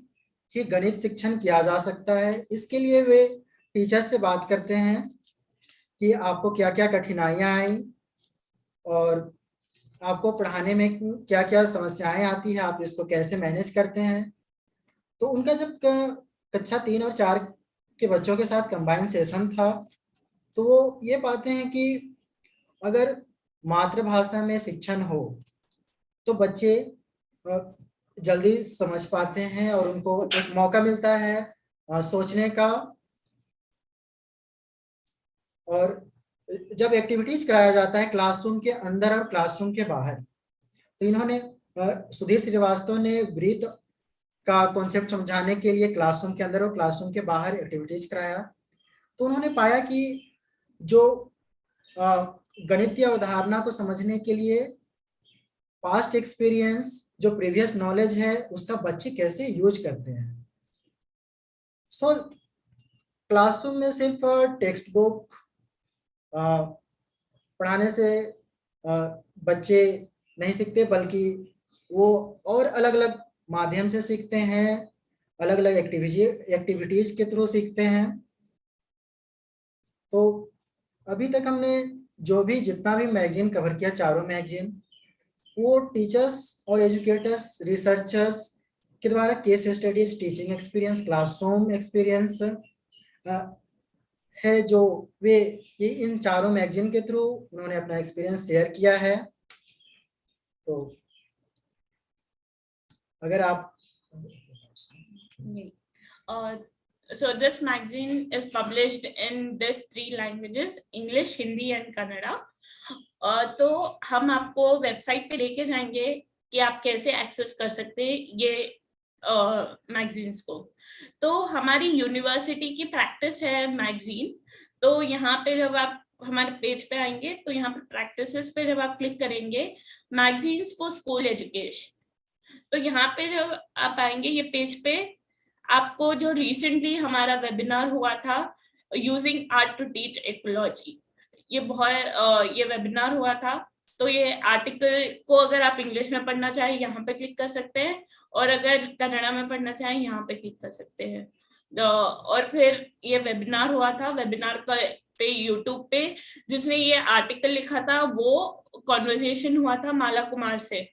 ही गणित शिक्षण किया जा सकता है। इसके लिए वे टीचर से बात करते हैं कि आपको क्या क्या कठिनाइयां आई और आपको पढ़ाने में क्या क्या समस्याएं आती है, आप इसको कैसे मैनेज करते हैं। तो उनका जब कक्षा 3 और 4 के बच्चों के साथ कंबाइन सेशन था, तो वो ये पाते हैं कि अगर मातृभाषा में शिक्षण हो तो बच्चे जल्दी समझ पाते हैं और उनको एक मौका मिलता है सोचने का। और जब एक्टिविटीज कराया जाता है क्लासरूम के अंदर और क्लासरूम के बाहर, तो इन्होंने सुधीर श्रीवास्तव ने ब्रीथ का कॉन्सेप्ट समझाने के लिए क्लासरूम के अंदर और क्लासरूम के बाहर एक्टिविटीज कराया। तो उन्होंने पाया कि जो गणितीय अवधारणा को समझने के लिए पास्ट एक्सपीरियंस, जो प्रीवियस नॉलेज है, उसका बच्चे कैसे यूज करते हैं। सो क्लासरूम में सिर्फ टेक्स्ट बुक पढ़ाने से बच्चे नहीं सीखते, बल्कि वो और अलग अलग माध्यम से सीखते हैं, अलग अलग एक्टिविटीज के थ्रू सीखते हैं। तो अभी तक हमने जो भी जितना भी मैगजीन कवर किया, चारों मैगजीन, वो टीचर्स और एजुकेटर्स, रिसर्चर्स के द्वारा case studies, teaching experience, classroom experience है, जो वे ये इन चारों मैगजीन के थ्रू उन्होंने अपना एक्सपीरियंस शेयर किया है। तो अगर आप so this magazine is published in these 3 languages, English, Hindi and Kannada. तो हम आपको वेबसाइट पे लेके जाएंगे कि आप कैसे एक्सेस कर सकते हैं ये मैगजीन्स को। तो हमारी यूनिवर्सिटी की प्रैक्टिस है मैगजीन। तो यहाँ पे जब आप हमारे पेज पे आएंगे तो यहाँ पे प्रैक्टिसेस पे जब आप क्लिक करेंगे, मैगजीन्स फॉर स्कूल एजुकेशन, तो यहाँ पे जब आप आएंगे ये पेज पे, आपको जो रिसेंटली हमारा वेबिनार हुआ था using art to teach ecology, ये वेबिनार हुआ था। तो ये आर्टिकल को अगर आप इंग्लिश में पढ़ना चाहें यहाँ पे क्लिक कर सकते हैं, और अगर कन्नड़ा में पढ़ना चाहें यहाँ पे क्लिक कर सकते हैं। और फिर ये वेबिनार हुआ था, वेबिनार का पे यूट्यूब पे जिसने ये आर्टिकल लिखा था वो कॉन्वर्जेशन हुआ था माला कुमार से।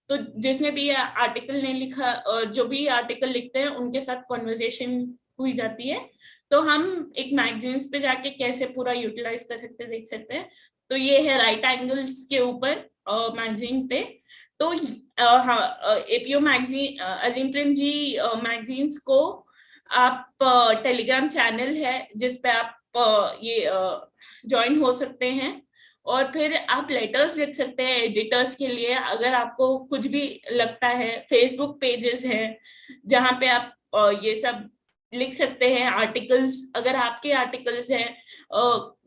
तो जिसने भी ये आर्टिकल नहीं लिखा, जो भी आर्टिकल लिखते हैं उनके साथ कॉन्वर्जेशन हुई जाती है। तो हम एक मैगजीन्स पे जाके कैसे पूरा यूटिलाइज कर सकते हैं देख सकते हैं। तो ये है राइट एंगल्स के ऊपर मैगजीन पे। तो हाँ, APO magazine, Azim Premji magazines को आप टेलीग्राम चैनल है जिस पे आप ये ज्वाइन हो सकते हैं, और फिर आप लेटर्स लिख सकते हैं एडिटर्स के लिए अगर आपको कुछ भी लगता है। फेसबुक पेजेस हैं जहाँ पे आप ये सब लिख सकते हैं, आर्टिकल्स अगर आपके आर्टिकल्स हैं,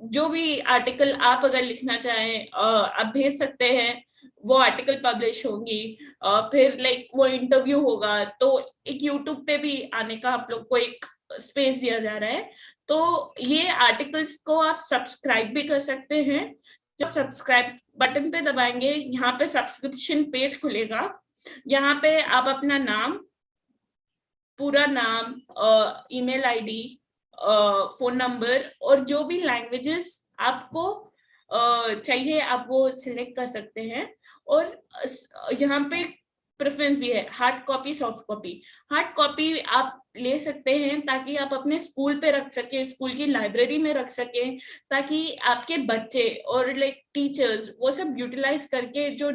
जो भी आर्टिकल आप अगर लिखना चाहें आप भेज सकते हैं, वो आर्टिकल पब्लिश होंगी। फिर लाइक वो इंटरव्यू होगा, तो एक यूट्यूब पे भी आने का आप लोग को एक स्पेस दिया जा रहा है। तो ये आर्टिकल्स को आप सब्सक्राइब भी कर सकते हैं। जब सब्सक्राइब बटन पे दबाएंगे, यहाँ पे सब्सक्रिप्शन पेज खुलेगा। यहाँ पे आप अपना नाम, पूरा नाम, ईमेल आईडी, फोन नंबर और जो भी लैंग्वेजेस आपको चाहिए आप वो सिलेक्ट कर सकते हैं। और यहाँ पे प्रेफरेंस भी है, hard copy, soft copy. Hard copy आप ले सकते हैं ताकि आप अपने स्कूल पे रख सके, स्कूल की लाइब्रेरी में रख सके, ताकि आपके बच्चे और लाइक टीचर्स वो सब यूटिलाइज करके जो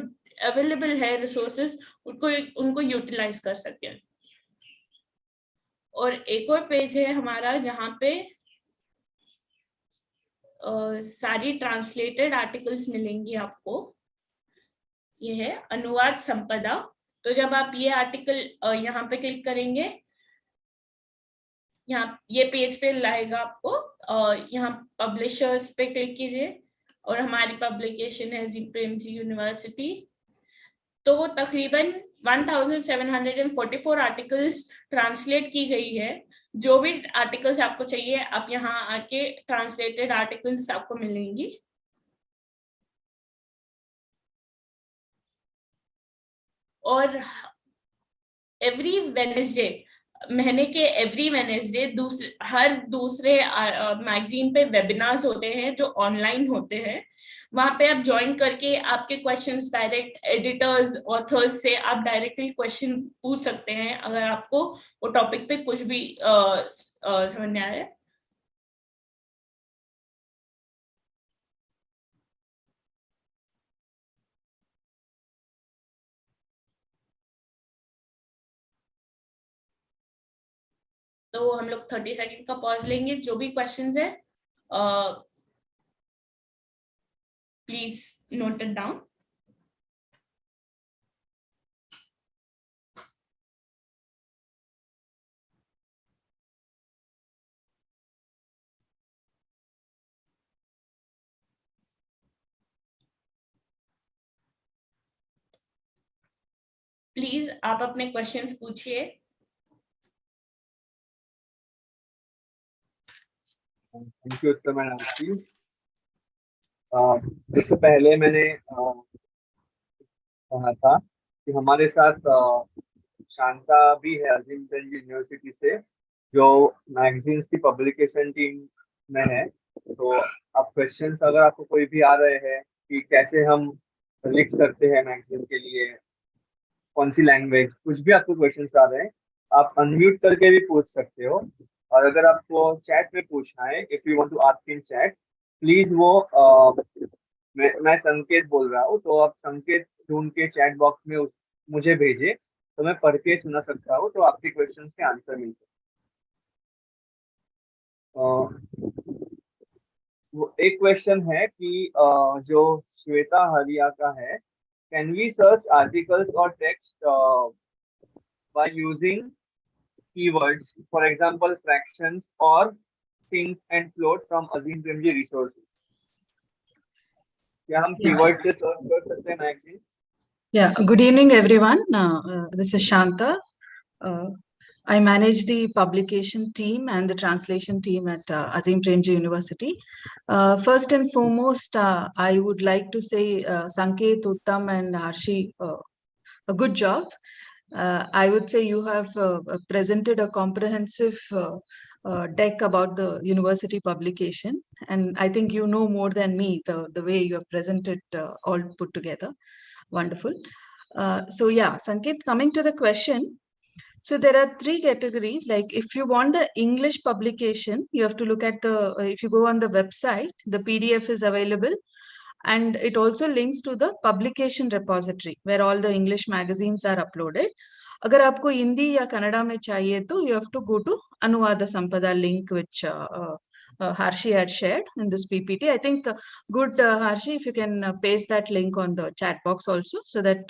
अवेलेबल है रिसोर्सेज उनको यूटिलाइज कर सके। और एक और पेज है हमारा जहाँ पे सारी ट्रांसलेटेड आर्टिकल्स मिलेंगी आपको। ये है अनुवाद संपदा। तो जब आप ये आर्टिकल यहाँ पे क्लिक करेंगे, यहाँ ये पेज पे लाएगा आपको, यहाँ पब्लिशर्स पे क्लिक कीजिए और हमारी पब्लिकेशन है अजीम प्रेमजी यूनिवर्सिटी। तो वो तकरीबन 1744 आर्टिकल्स ट्रांसलेट की गई है। जो भी आर्टिकल्स आपको चाहिए आप यहाँ आके ट्रांसलेटेड आर्टिकल्स आपको मिलेंगी। और एवरी वेडनेसडे, महीने के एवरी वेडनेसडे हर दूसरे मैगजीन पे वेबिनार्स होते हैं जो ऑनलाइन होते हैं। वहां पे आप ज्वाइन करके आपके क्वेश्चंस डायरेक्ट एडिटर्स, ऑथर्स से आप डायरेक्टली क्वेश्चन पूछ सकते हैं अगर आपको वो टॉपिक पे कुछ भी समझ में आए। तो हम लोग 30 सेकंड का पॉज लेंगे। जो भी क्वेश्चंस है please note it down. Please आप अपने क्वेश्चंस पूछिए। थैंक यू उत्तम एंड आरती। इससे पहले मैंने कहा था कि हमारे साथ शांता भी है अजीम प्रेमजी यूनिवर्सिटी से, जो मैगजीन्स की पब्लिकेशन टीम में है। तो आप क्वेश्चंस अगर आपको कोई भी आ रहे हैं कि कैसे हम लिख सकते हैं मैगजीन के लिए, कौन सी लैंग्वेज, कुछ भी आपको क्वेश्चंस आ रहे हैं, आप अनम्यूट करके भी पूछ सकते हो। और अगर आपको चैट में पूछना है, if you want to ask in chat, please वो मैं संकेत बोल रहा हूँ, तो आप संकेत ढूंढ के चैट बॉक्स में मुझे भेजे, तो मैं पढ़ के सुना सकता हूँ, तो आपके क्वेश्चंस के आंसर मिल सकते। वो एक क्वेश्चन है कि जो श्वेता हरिया का है, कैन वी सर्च आर्टिकल्स और text by using keywords, for example fractions or sinks and floats from Azim Premji resources? क्या हम keywords से सर्च कर सकते हैं magazine? Yeah, good evening, everyone. This is Shanta. I manage the publication team and the translation team at Azim Premji University. First and foremost, I would like to say Sanket, Uttam and Harshi, a good job. I would say you have presented a comprehensive deck about the university publication, and I think you know more than me the way you have presented all put together. Wonderful. So yeah, Sanket, coming to the question. So there are three categories. Like if you want the English publication, you have to look at if you go on the website, the PDF is available. And it also links to the publication repository where all the English magazines are uploaded. अगर आपको हिंदी या कन्नड़ा में चाहिए तो you have to go to Anuvada Sampada link which Harshi had shared in this PPT. I think good Harshi, if you can paste that link on the chat box also so that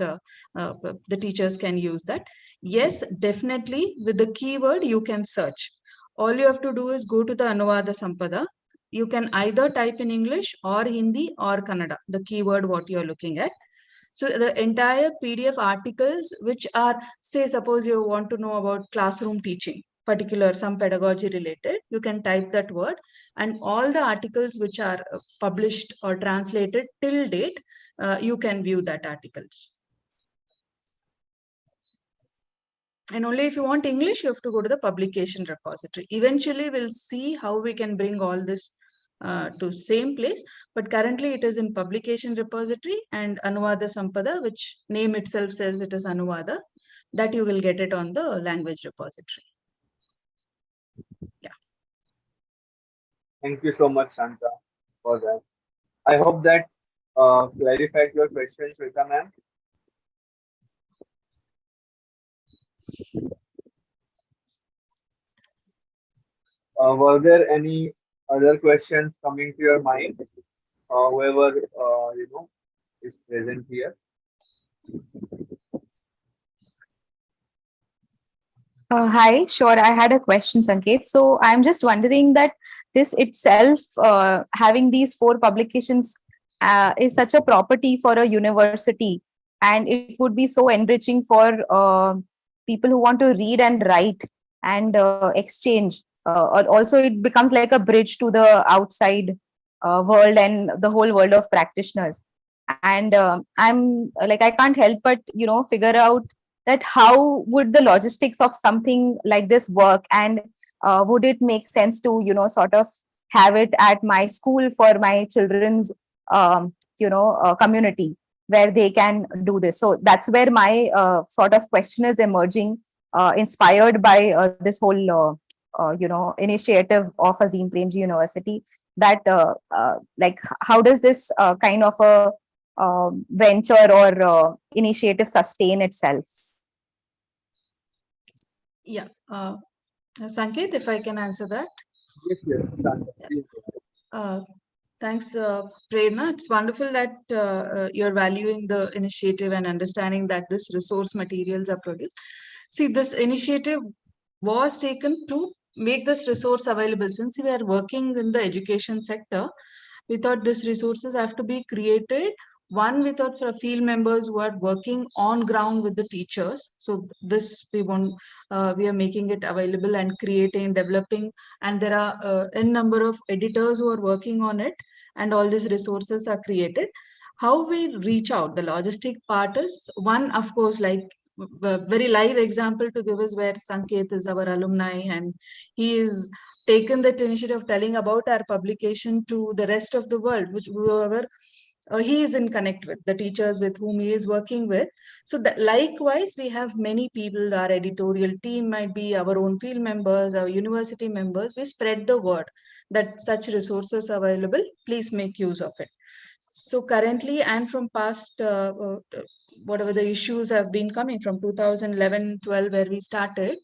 the teachers can use that. Yes, definitely with the keyword you can search. All you have to do is go to the Anuvada Sampada. You can either type in English or Hindi or Kannada, the keyword what you are looking at. So the entire PDF articles which are, say, suppose you want to know about classroom teaching, particular some pedagogy related, you can type that word, and all the articles which are published or translated till date, you can view that articles. And only if you want English, you have to go to the publication repository. Eventually, we'll see how we can bring all this to same place, but currently it is in publication repository and Anuvada Sampada, which name itself says it is Anuvada, that you will get it on the language repository. Yeah. Thank you so much, Shanta, for that. I hope that clarifies your questions, Rita ma'am. Were there any other questions coming to your mind? Whoever is present here. Hi, sure. I had a question, Sanket. So I'm just wondering that this itself, having these 4 publications, is such a property for a university, and it would be so enriching for people who want to read and write and exchange. Also, it becomes like a bridge to the outside world and the whole world of practitioners. And I'm like, I can't help but figure out that how would the logistics of something like this work, and would it make sense to sort of have it at my school for my children's community where they can do this. So that's where my sort of question is emerging, inspired by this whole initiative of Azim Premji University, that like how does this kind of a venture or initiative sustain itself? Yeah. Sanket, if I can answer that. Yes, Shanta. Please go ahead. Thanks, Prerna. It's wonderful that you're valuing the initiative and understanding that this resource materials are produced. See, this initiative was taken to make this resource available. Since we are working in the education sector, we thought these resources have to be created. One, we thought for field members who are working on ground with the teachers. So this we want, we are making it available and creating, developing, and there are a number of editors who are working on it, and all these resources are created. How we reach out, the logistic part is one, of course, like very live example to give us where Sanket is our alumni, and he is taken that initiative of telling about our publication to the rest of the world, which whoever he is in connect with, the teachers with whom he is working with. So that likewise, we have many people, our editorial team might be our own field members, our university members, we spread the word that such resources are available, please make use of it. So currently, and from past, whatever the issues have been coming from 2011-12 where we started,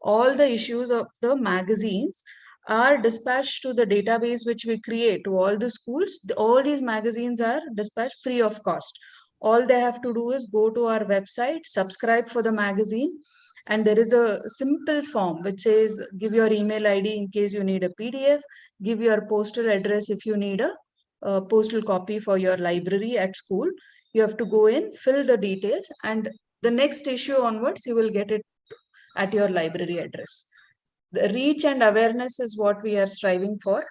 all the issues of the magazines are dispatched to the database which we create to all the schools. All these magazines are dispatched free of cost. All they have to do is go to our website, subscribe for the magazine, and there is a simple form which says give your email ID in case you need a PDF, give your postal address if you need a postal copy for your library at school. You have to go in, fill the details, and the next issue onwards, you will get it at your library address. The reach and awareness is what we are striving for,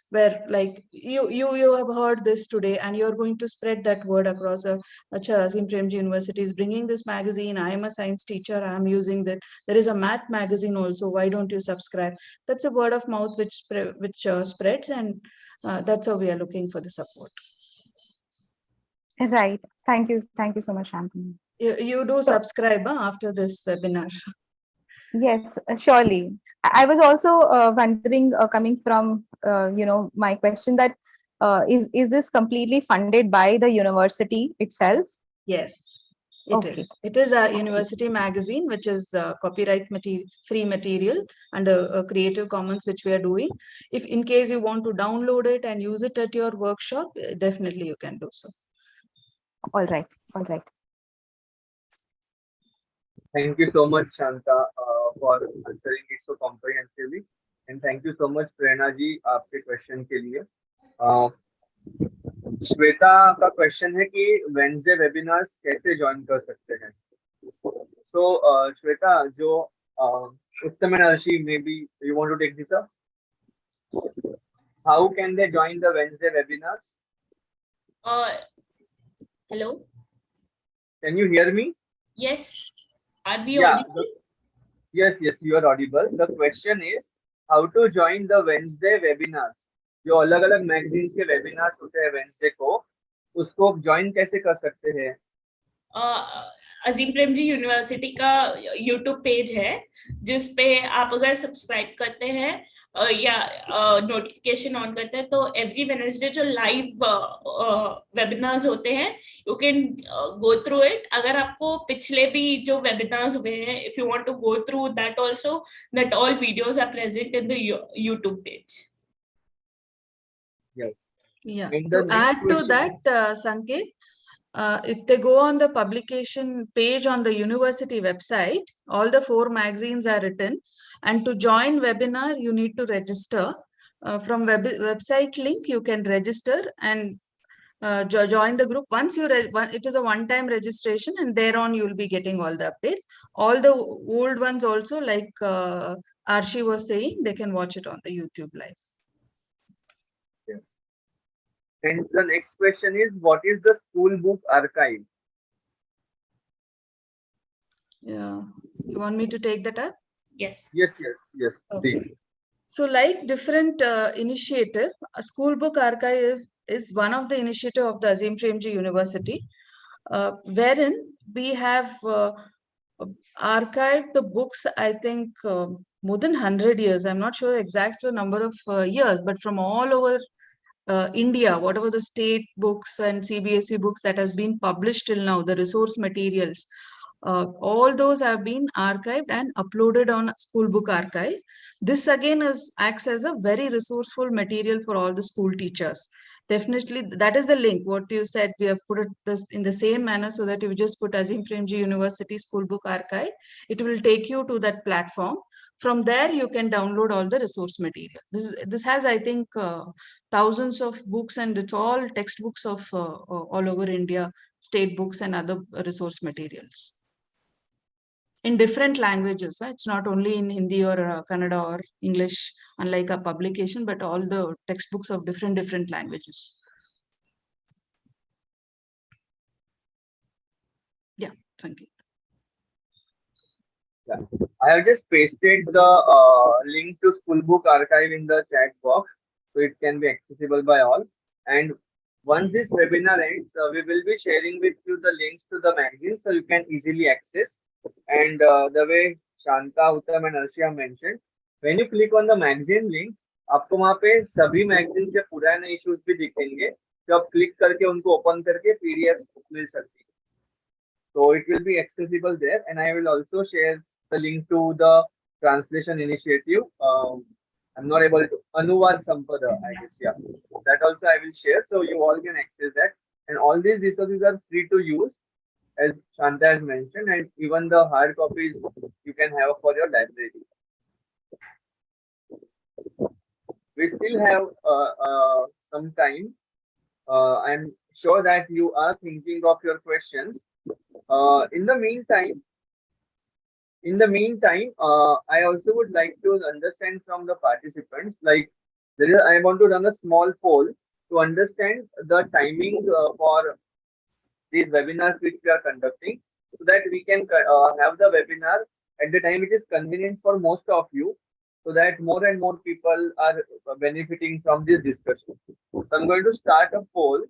where like you have heard this today, and you're going to spread that word across. Azim Premji University is bringing this magazine. I am a science teacher. I am using that. There is a math magazine also. Why don't you subscribe? That's a word of mouth which spreads, and that's how we are looking for the support. Right. Thank you so much, Anthony. You do subscribe after this webinar. Yes, surely. I was also wondering, coming from my question, that is this completely funded by the university itself? Yes. Okay. It is a university magazine, which is copyright free material under Creative Commons, which we are doing. If in case you want to download it and use it at your workshop, definitely you can do so. All right. All right. Thank you so much, Shanta, for answering it so comprehensively. And thank you so much, Prerna ji, आपके question के लिए. श्वेता का question है कि Wednesday webinars कैसे join कर सकते हैं. सो श्वेता, जो उत्तम and Arshi, maybe you want to take this up. How can they join the Wednesday webinars? Hello. Can you hear me? Yes. Are we Yeah. audible? Yes, you are audible. The question is how to join the Wednesday webinars. जो अलग अलग magazines के webinars होते हैं Wednesday को, उसको join कैसे कर सकते हैं? अजीम प्रेमजी यूनिवर्सिटी का यूट्यूब पेज है, जिस पे आप अगर सब्सक्राइब करते हैं या नोटिफिकेशन ऑन करते हैं, तो एवरी वेडनेसडे जो लाइव वेबिनार्स होते हैं, you can go through it. अगर आपको पिछले भी जो वेबिनार्स हुए हैं, if you want to go through that also, that all videos are present in the YouTube page. Yes. Yeah. And the To next add to question that, Sanket, if they go on the publication page on the university website, all the 4 magazines are written. And to join webinar, you need to register. From website link, you can register and join the group. Once you it is a one-time registration, and thereon you will be getting all the updates. All the old ones also, like Arshi was saying, they can watch it on the YouTube live. Yes. And the next question is, what is the school book archive? Yeah. You want me to take that up? Yes. Yes, Okay. please. So like different initiative, a school book archive is one of the initiative of the Azim Premji University, wherein we have archived the books, I think more than 100 years. I'm not sure exact number of years, but from all over India, whatever the state books and CBSE books that has been published till now, the resource materials, all those have been archived and uploaded on School Book Archive. This again acts as a very resourceful material for all the school teachers. Definitely, that is the link. What you said, we have put it this in the same manner, so that you just put Azim Premji University School Book Archive. It will take you to that platform. From there, you can download all the resource material. This has, I think, thousands of books, and it's all textbooks of all over India, state books and other resource materials in different languages. It's not only in Hindi or Kannada or English, unlike a publication, but all the textbooks of different languages. Yeah, thank you. Yeah. I have just pasted the link to School Book Archive in the chat box, so it can be accessible by all. And once this webinar ends, we will be sharing with you the links to the magazines, so you can easily access. And the way Shanta, Uttam and Arshia mentioned, when you click on the magazine link, आपको वहाँ पे सभी magazine के पुराने issues भी दिखेंगे, जो आप क्लिक करके उनको ओपन करके PDF मिल सकती है. So it will be accessible there, and I will also share the link to the translation initiative. I'm not able to Anuvad Sampada, I guess. Yeah, that also I will share, so you all can access that. And all these resources are free to use, as Shanta has mentioned, and even the hard copies you can have for your library. We still have some time. I'm sure that you are thinking of your questions. In the meantime, I also would like to understand from the participants, like I want to run a small poll to understand the timing for these webinars which we are conducting, so that we can have the webinar at the time it is convenient for most of you, so that more and more people are benefiting from this discussion. So I'm going to start a poll.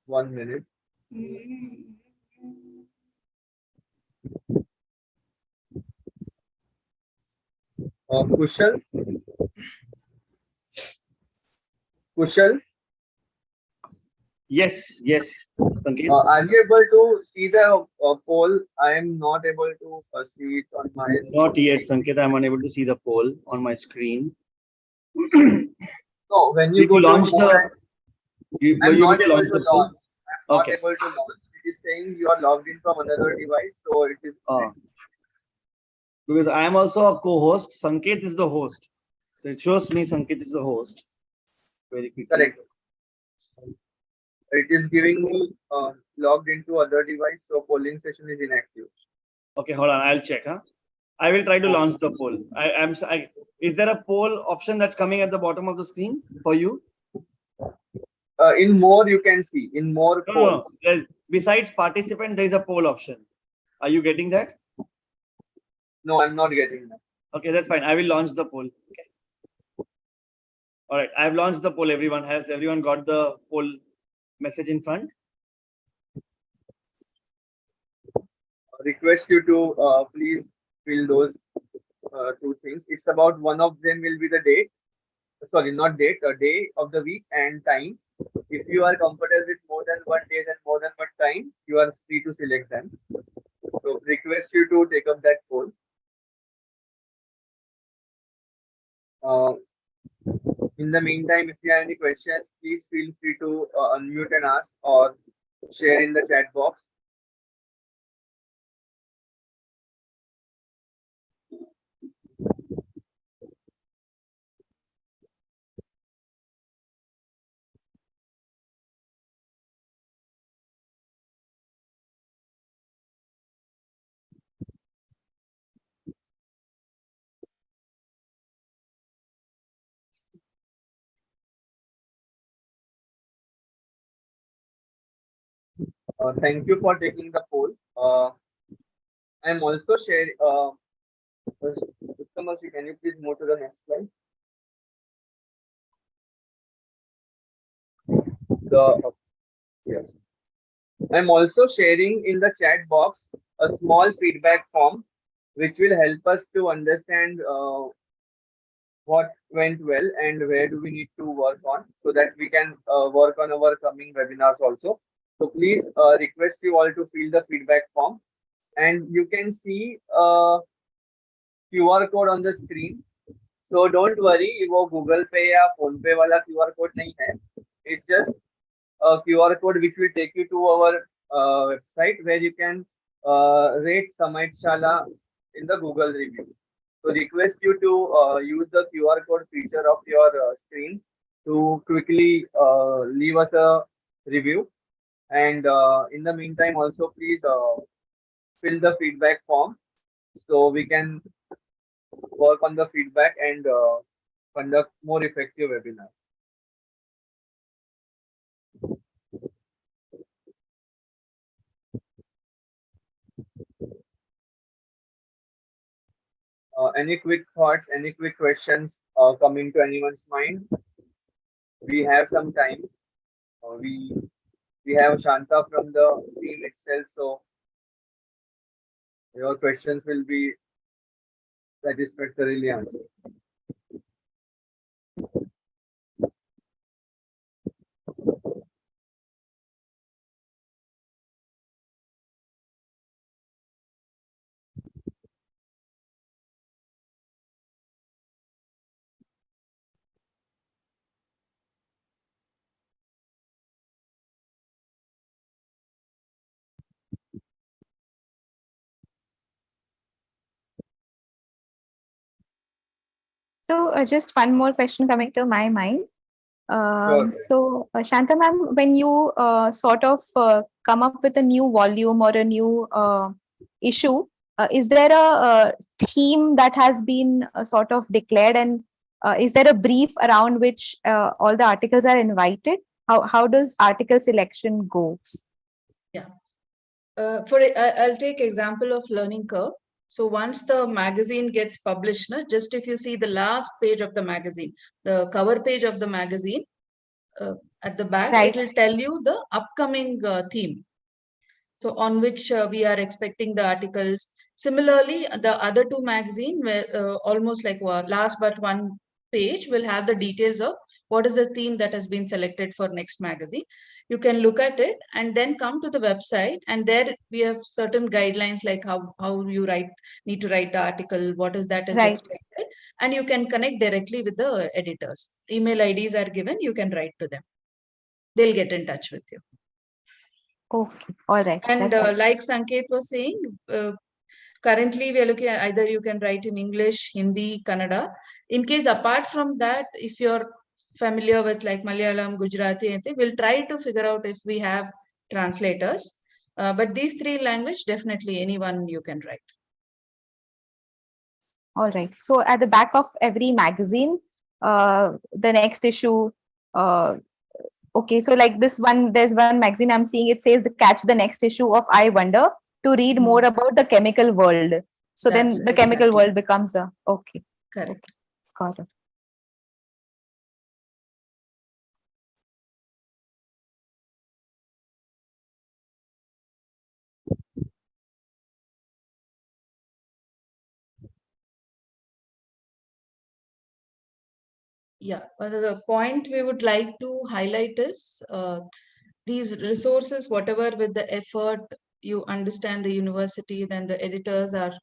One minute. Kushal? Yes, yes, Sanket. Are you able to see the poll? I am not able to see it on my Not yet, screen. Sanket. I'm unable to see the poll on my screen. No, when you Did go you to launch more, the? Were I'm you able not to able launch to the poll? launch. I'm not Okay. able to launch. It is saying you are logged in from another device, so it is. Because I am also a co-host. Sanket is the host. So it shows me Sanket is the host. Very quickly. Correct. It is giving me logged into other device, so polling session is inactive. Okay, hold on. I'll check. Huh? I will try to launch the poll. Is there a poll option that's coming at the bottom of the screen for you? In more, you can see in more No, polls. no. Besides participant, there is a poll option. Are you getting that? No, I'm not getting that. Okay, that's fine. I will launch the poll. Okay. All right. I have launched the poll. Has everyone got the poll message in front? Request you to please fill those two things. It's about one of them will be the date. Sorry, not date, a day of the week and time. If you are comfortable with more than one day and more than one time, you are free to select them. So request you to take up that poll. In the meantime, if you have any questions, please feel free to unmute and ask or share in the chat box. Thank you for taking the poll. I'm also sharing. Can you please move to the next slide? Yes. I'm also sharing in the chat box a small feedback form, which will help us to understand what went well and where do we need to work on, so that we can work on our coming webinars also. So please request you all to fill the feedback form, and you can see QR code on the screen. So don't worry, वो Google Pay या Phone Pay वाला QR code नहीं है. It's just a QR code which will take you to our website where you can rate Samait Shala in the Google review. So request you to use the QR code feature of your screen to quickly leave us a review. And in the meantime, also please fill the feedback form so we can work on the feedback and conduct more effective webinar. Any quick thoughts, any quick questions coming to anyone's mind? We have some time. We have Shanta from the team itself, so your questions will be satisfactorily answered. So just one more question coming to my mind. Sure. So Shanta ma'am, when you sort of come up with a new volume or a new issue, is there a theme that has been sort of declared, and is there a brief around which all the articles are invited? How does article selection go? I'll take example of learning curve. So once the magazine gets published, just if you see the last page of the magazine, the cover page of the magazine, at the back, Right. it will tell you the upcoming theme. So on which we are expecting the articles. Similarly, the other two magazine, where almost like last but one page will have the details of what is the theme that has been selected for next magazine. you can look at it and then come to the website, and there we have certain guidelines like how you need to write the article, what is that is Right. expected, and you can connect directly with the editors. Email IDs are given, you can write to them. They'll get in touch with you. Okay. All right. And That's like Sanket was saying, currently we are looking at either you can write in English, Hindi, Kannada. In case apart from that, if you're familiar with like Malayalam, Gujarati, anything, we'll try to figure out if we have translators. But these three languages, definitely anyone you can write. all right. So at the back of every magazine, the next issue, okay, so like this one, there's one magazine I'm seeing, it says catch the next issue of I Wonder to read more about the chemical world. So That's then the chemical exactly. world becomes a, okay. Correct. Got it. Yeah, but the point we would like to highlight is these resources, whatever with the effort you understand the university, then the editors are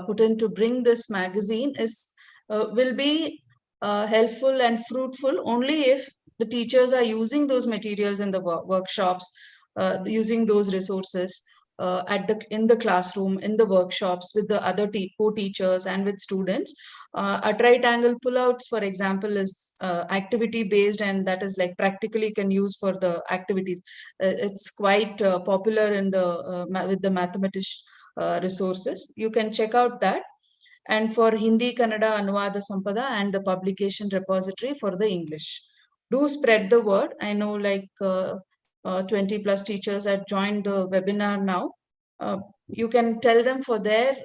put in to bring this magazine is will be helpful and fruitful only if the teachers are using those materials in the workshops, using those resources in the classroom, in the workshops with the other co-teachers and with students. At right angle pullouts, for example, is activity based, and that is like practically can use for the activities. It's quite popular in the with the mathematician resources. You can check out that. And for Hindi, Kannada, Anuvada Sampada, and the publication repository for the English. Do spread the word. I know like 20 plus teachers have joined the webinar now. You can tell them for their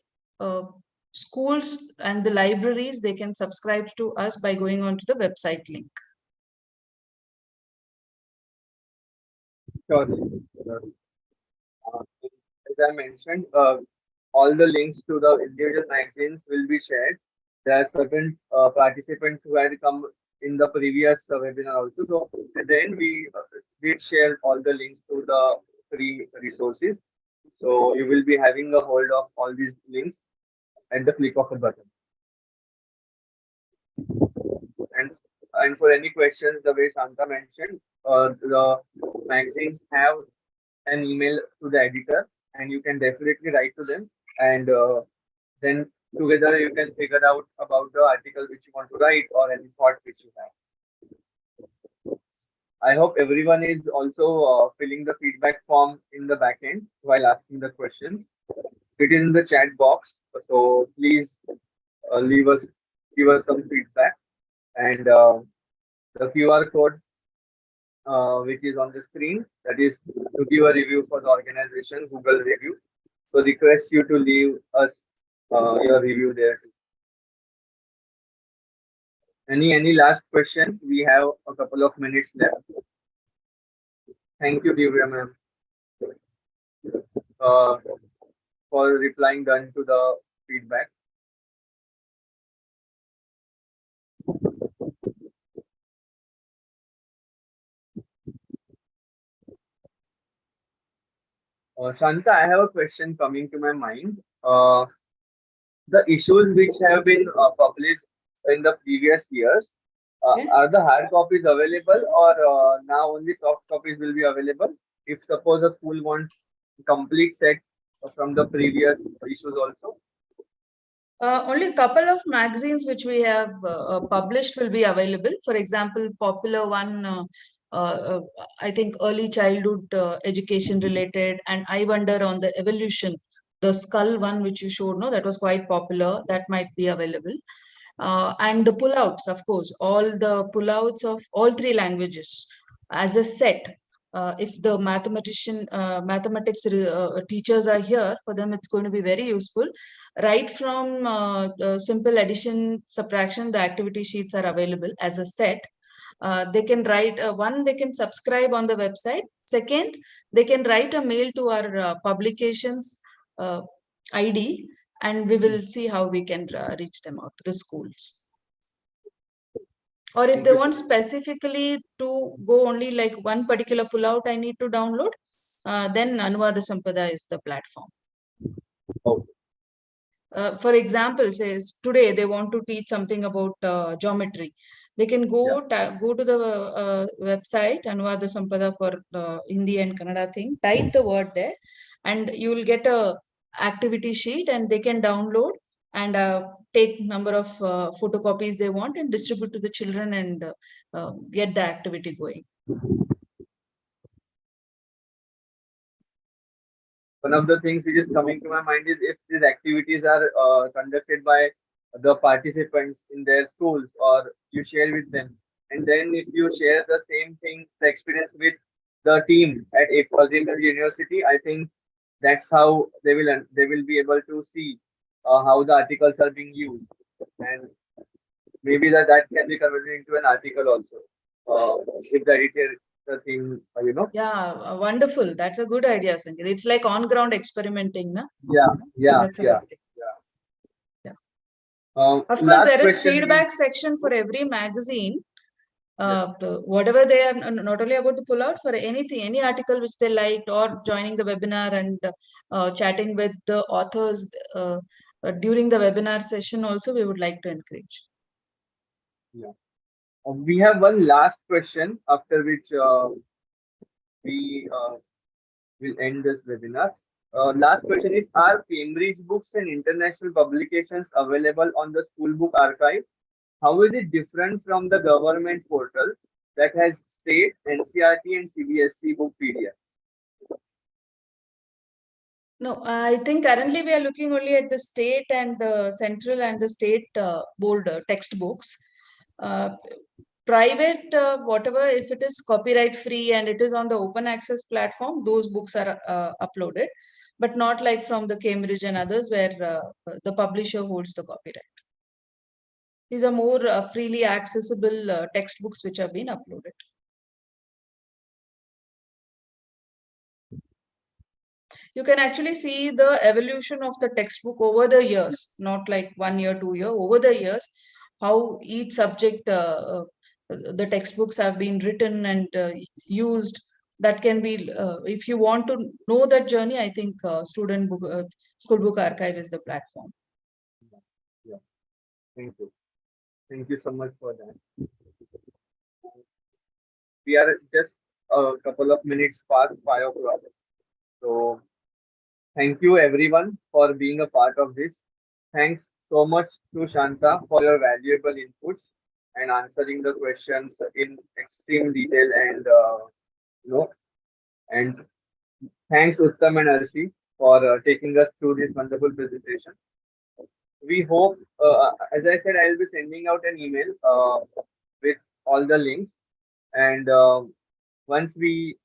schools and the libraries, they can subscribe to us by going on to the website link. Sure. As I mentioned, all the links to the individual magazines will be shared. There are certain participants who had come in the previous webinar also. So at the end, we did share all the links to the free resources. So you will be having a hold of all these links at the click of a button. And for any questions, the way Shanta mentioned, the magazines have an email to the editor, and you can definitely write to them, and then together you can figure out about the article which you want to write or any thought which you have. I hope everyone is also filling the feedback form in the back end while asking the questions. It is in the chat box, so please give us some feedback, and the QR code which is on the screen, that is to give a review for the organization, Google review. So request you to leave us your review there too. Any last questions? We have a couple of minutes left. Thank you, Divya ma'am, for replying done to the feedback. Shanta, I have a question coming to my mind. The issues which have been published in the previous years, Yes. are the hard copies available, or now only soft copies will be available? If suppose a school wants complete set from the previous issues also. Only a couple of magazines which we have published will be available. For example, popular one, I think early childhood education related, and I Wonder on the evolution, the skull one which you showed, no, that was quite popular. That might be available. And the pullouts, of course, all the pullouts of all three languages as a set. If the mathematics teachers are here, for them it's going to be very useful. Right from simple addition, subtraction, the activity sheets are available as a set. They can write one, they can subscribe on the website. Second, they can write a mail to our publications ID, and we will see how we can reach them out to the schools. Or if Thank they you. want specifically to go only like one particular pullout I need to download, then Anuvada Sampada is the platform. Okay. For example, says today they want to teach something about geometry. They can go go to the website Anuvada Sampada for Hindi and Kannada thing. Type the word there, and you will get a activity sheet, and they can download and take number of photocopies they want and distribute to the children and get the activity going. One of the things which is coming to my mind is if these activities are conducted by the participants in their schools or you share with them, and then if you share the same thing, the experience with the team at Azim University, I think that's how they will be able to see how the articles are being used, and maybe that can be converted into an article also. If the editor the thing, Yeah, wonderful. That's a good idea, Sanjay. It's like on ground experimenting, na? Yeah, That's a yeah. good thing. Of course, Last there is question feedback section for every magazine. Yes. Whatever they are, not only about the pull out, for anything, any article which they liked, or joining the webinar and chatting with the authors during the webinar session also, we would like to encourage. We have one last question after which we will end this webinar. Last question is: are Cambridge books and international publications available on the school book archive? How is it different from the government portal that has state, NCRT, and CBSE book PDF? No, I think currently we are looking only at the state and the central and the state board textbooks. Private, whatever, if it is copyright free and it is on the open access platform, those books are uploaded, but not like from the Cambridge and others where the publisher holds the copyright. These are more freely accessible textbooks which have been uploaded. You can actually see the evolution of the textbook over the years, not like 1 year, 2 year, over the years, how each subject, the textbooks have been written and used. That can be, if you want to know that journey, I think student book, school book archive is the platform. Yeah, thank you. Thank you so much for that. We are just a couple of minutes past 5 o'clock. So thank you everyone for being a part of this. Thanks so much to Shanta for your valuable inputs and answering the questions in extreme detail and thanks Uttam and Arshi for taking us through this wonderful presentation. We hope, as I said, I will be sending out an email with all the links, and once we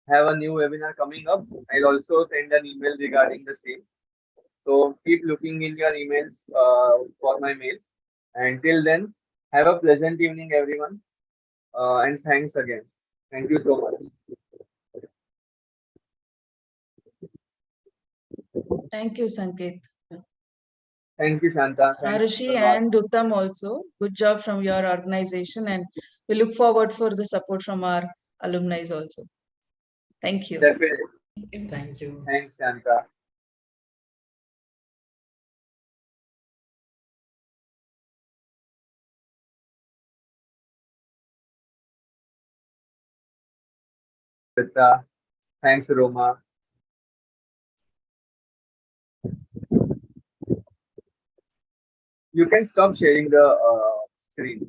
have a new webinar coming up, I'll also send an email regarding the same. So keep looking in your emails for my mail. Until then, have a pleasant evening, everyone. And thanks again. Thank you so much. Thank you, Sanket. Thank you, Shanta. Thanks Arushi a lot. and Uttam also. Good job from your organization, and we look forward for the support from our alumni also. Thank you. Definitely. Thank you. Thanks, Shanta. Rita. Thanks, Roma. You can stop sharing the screen.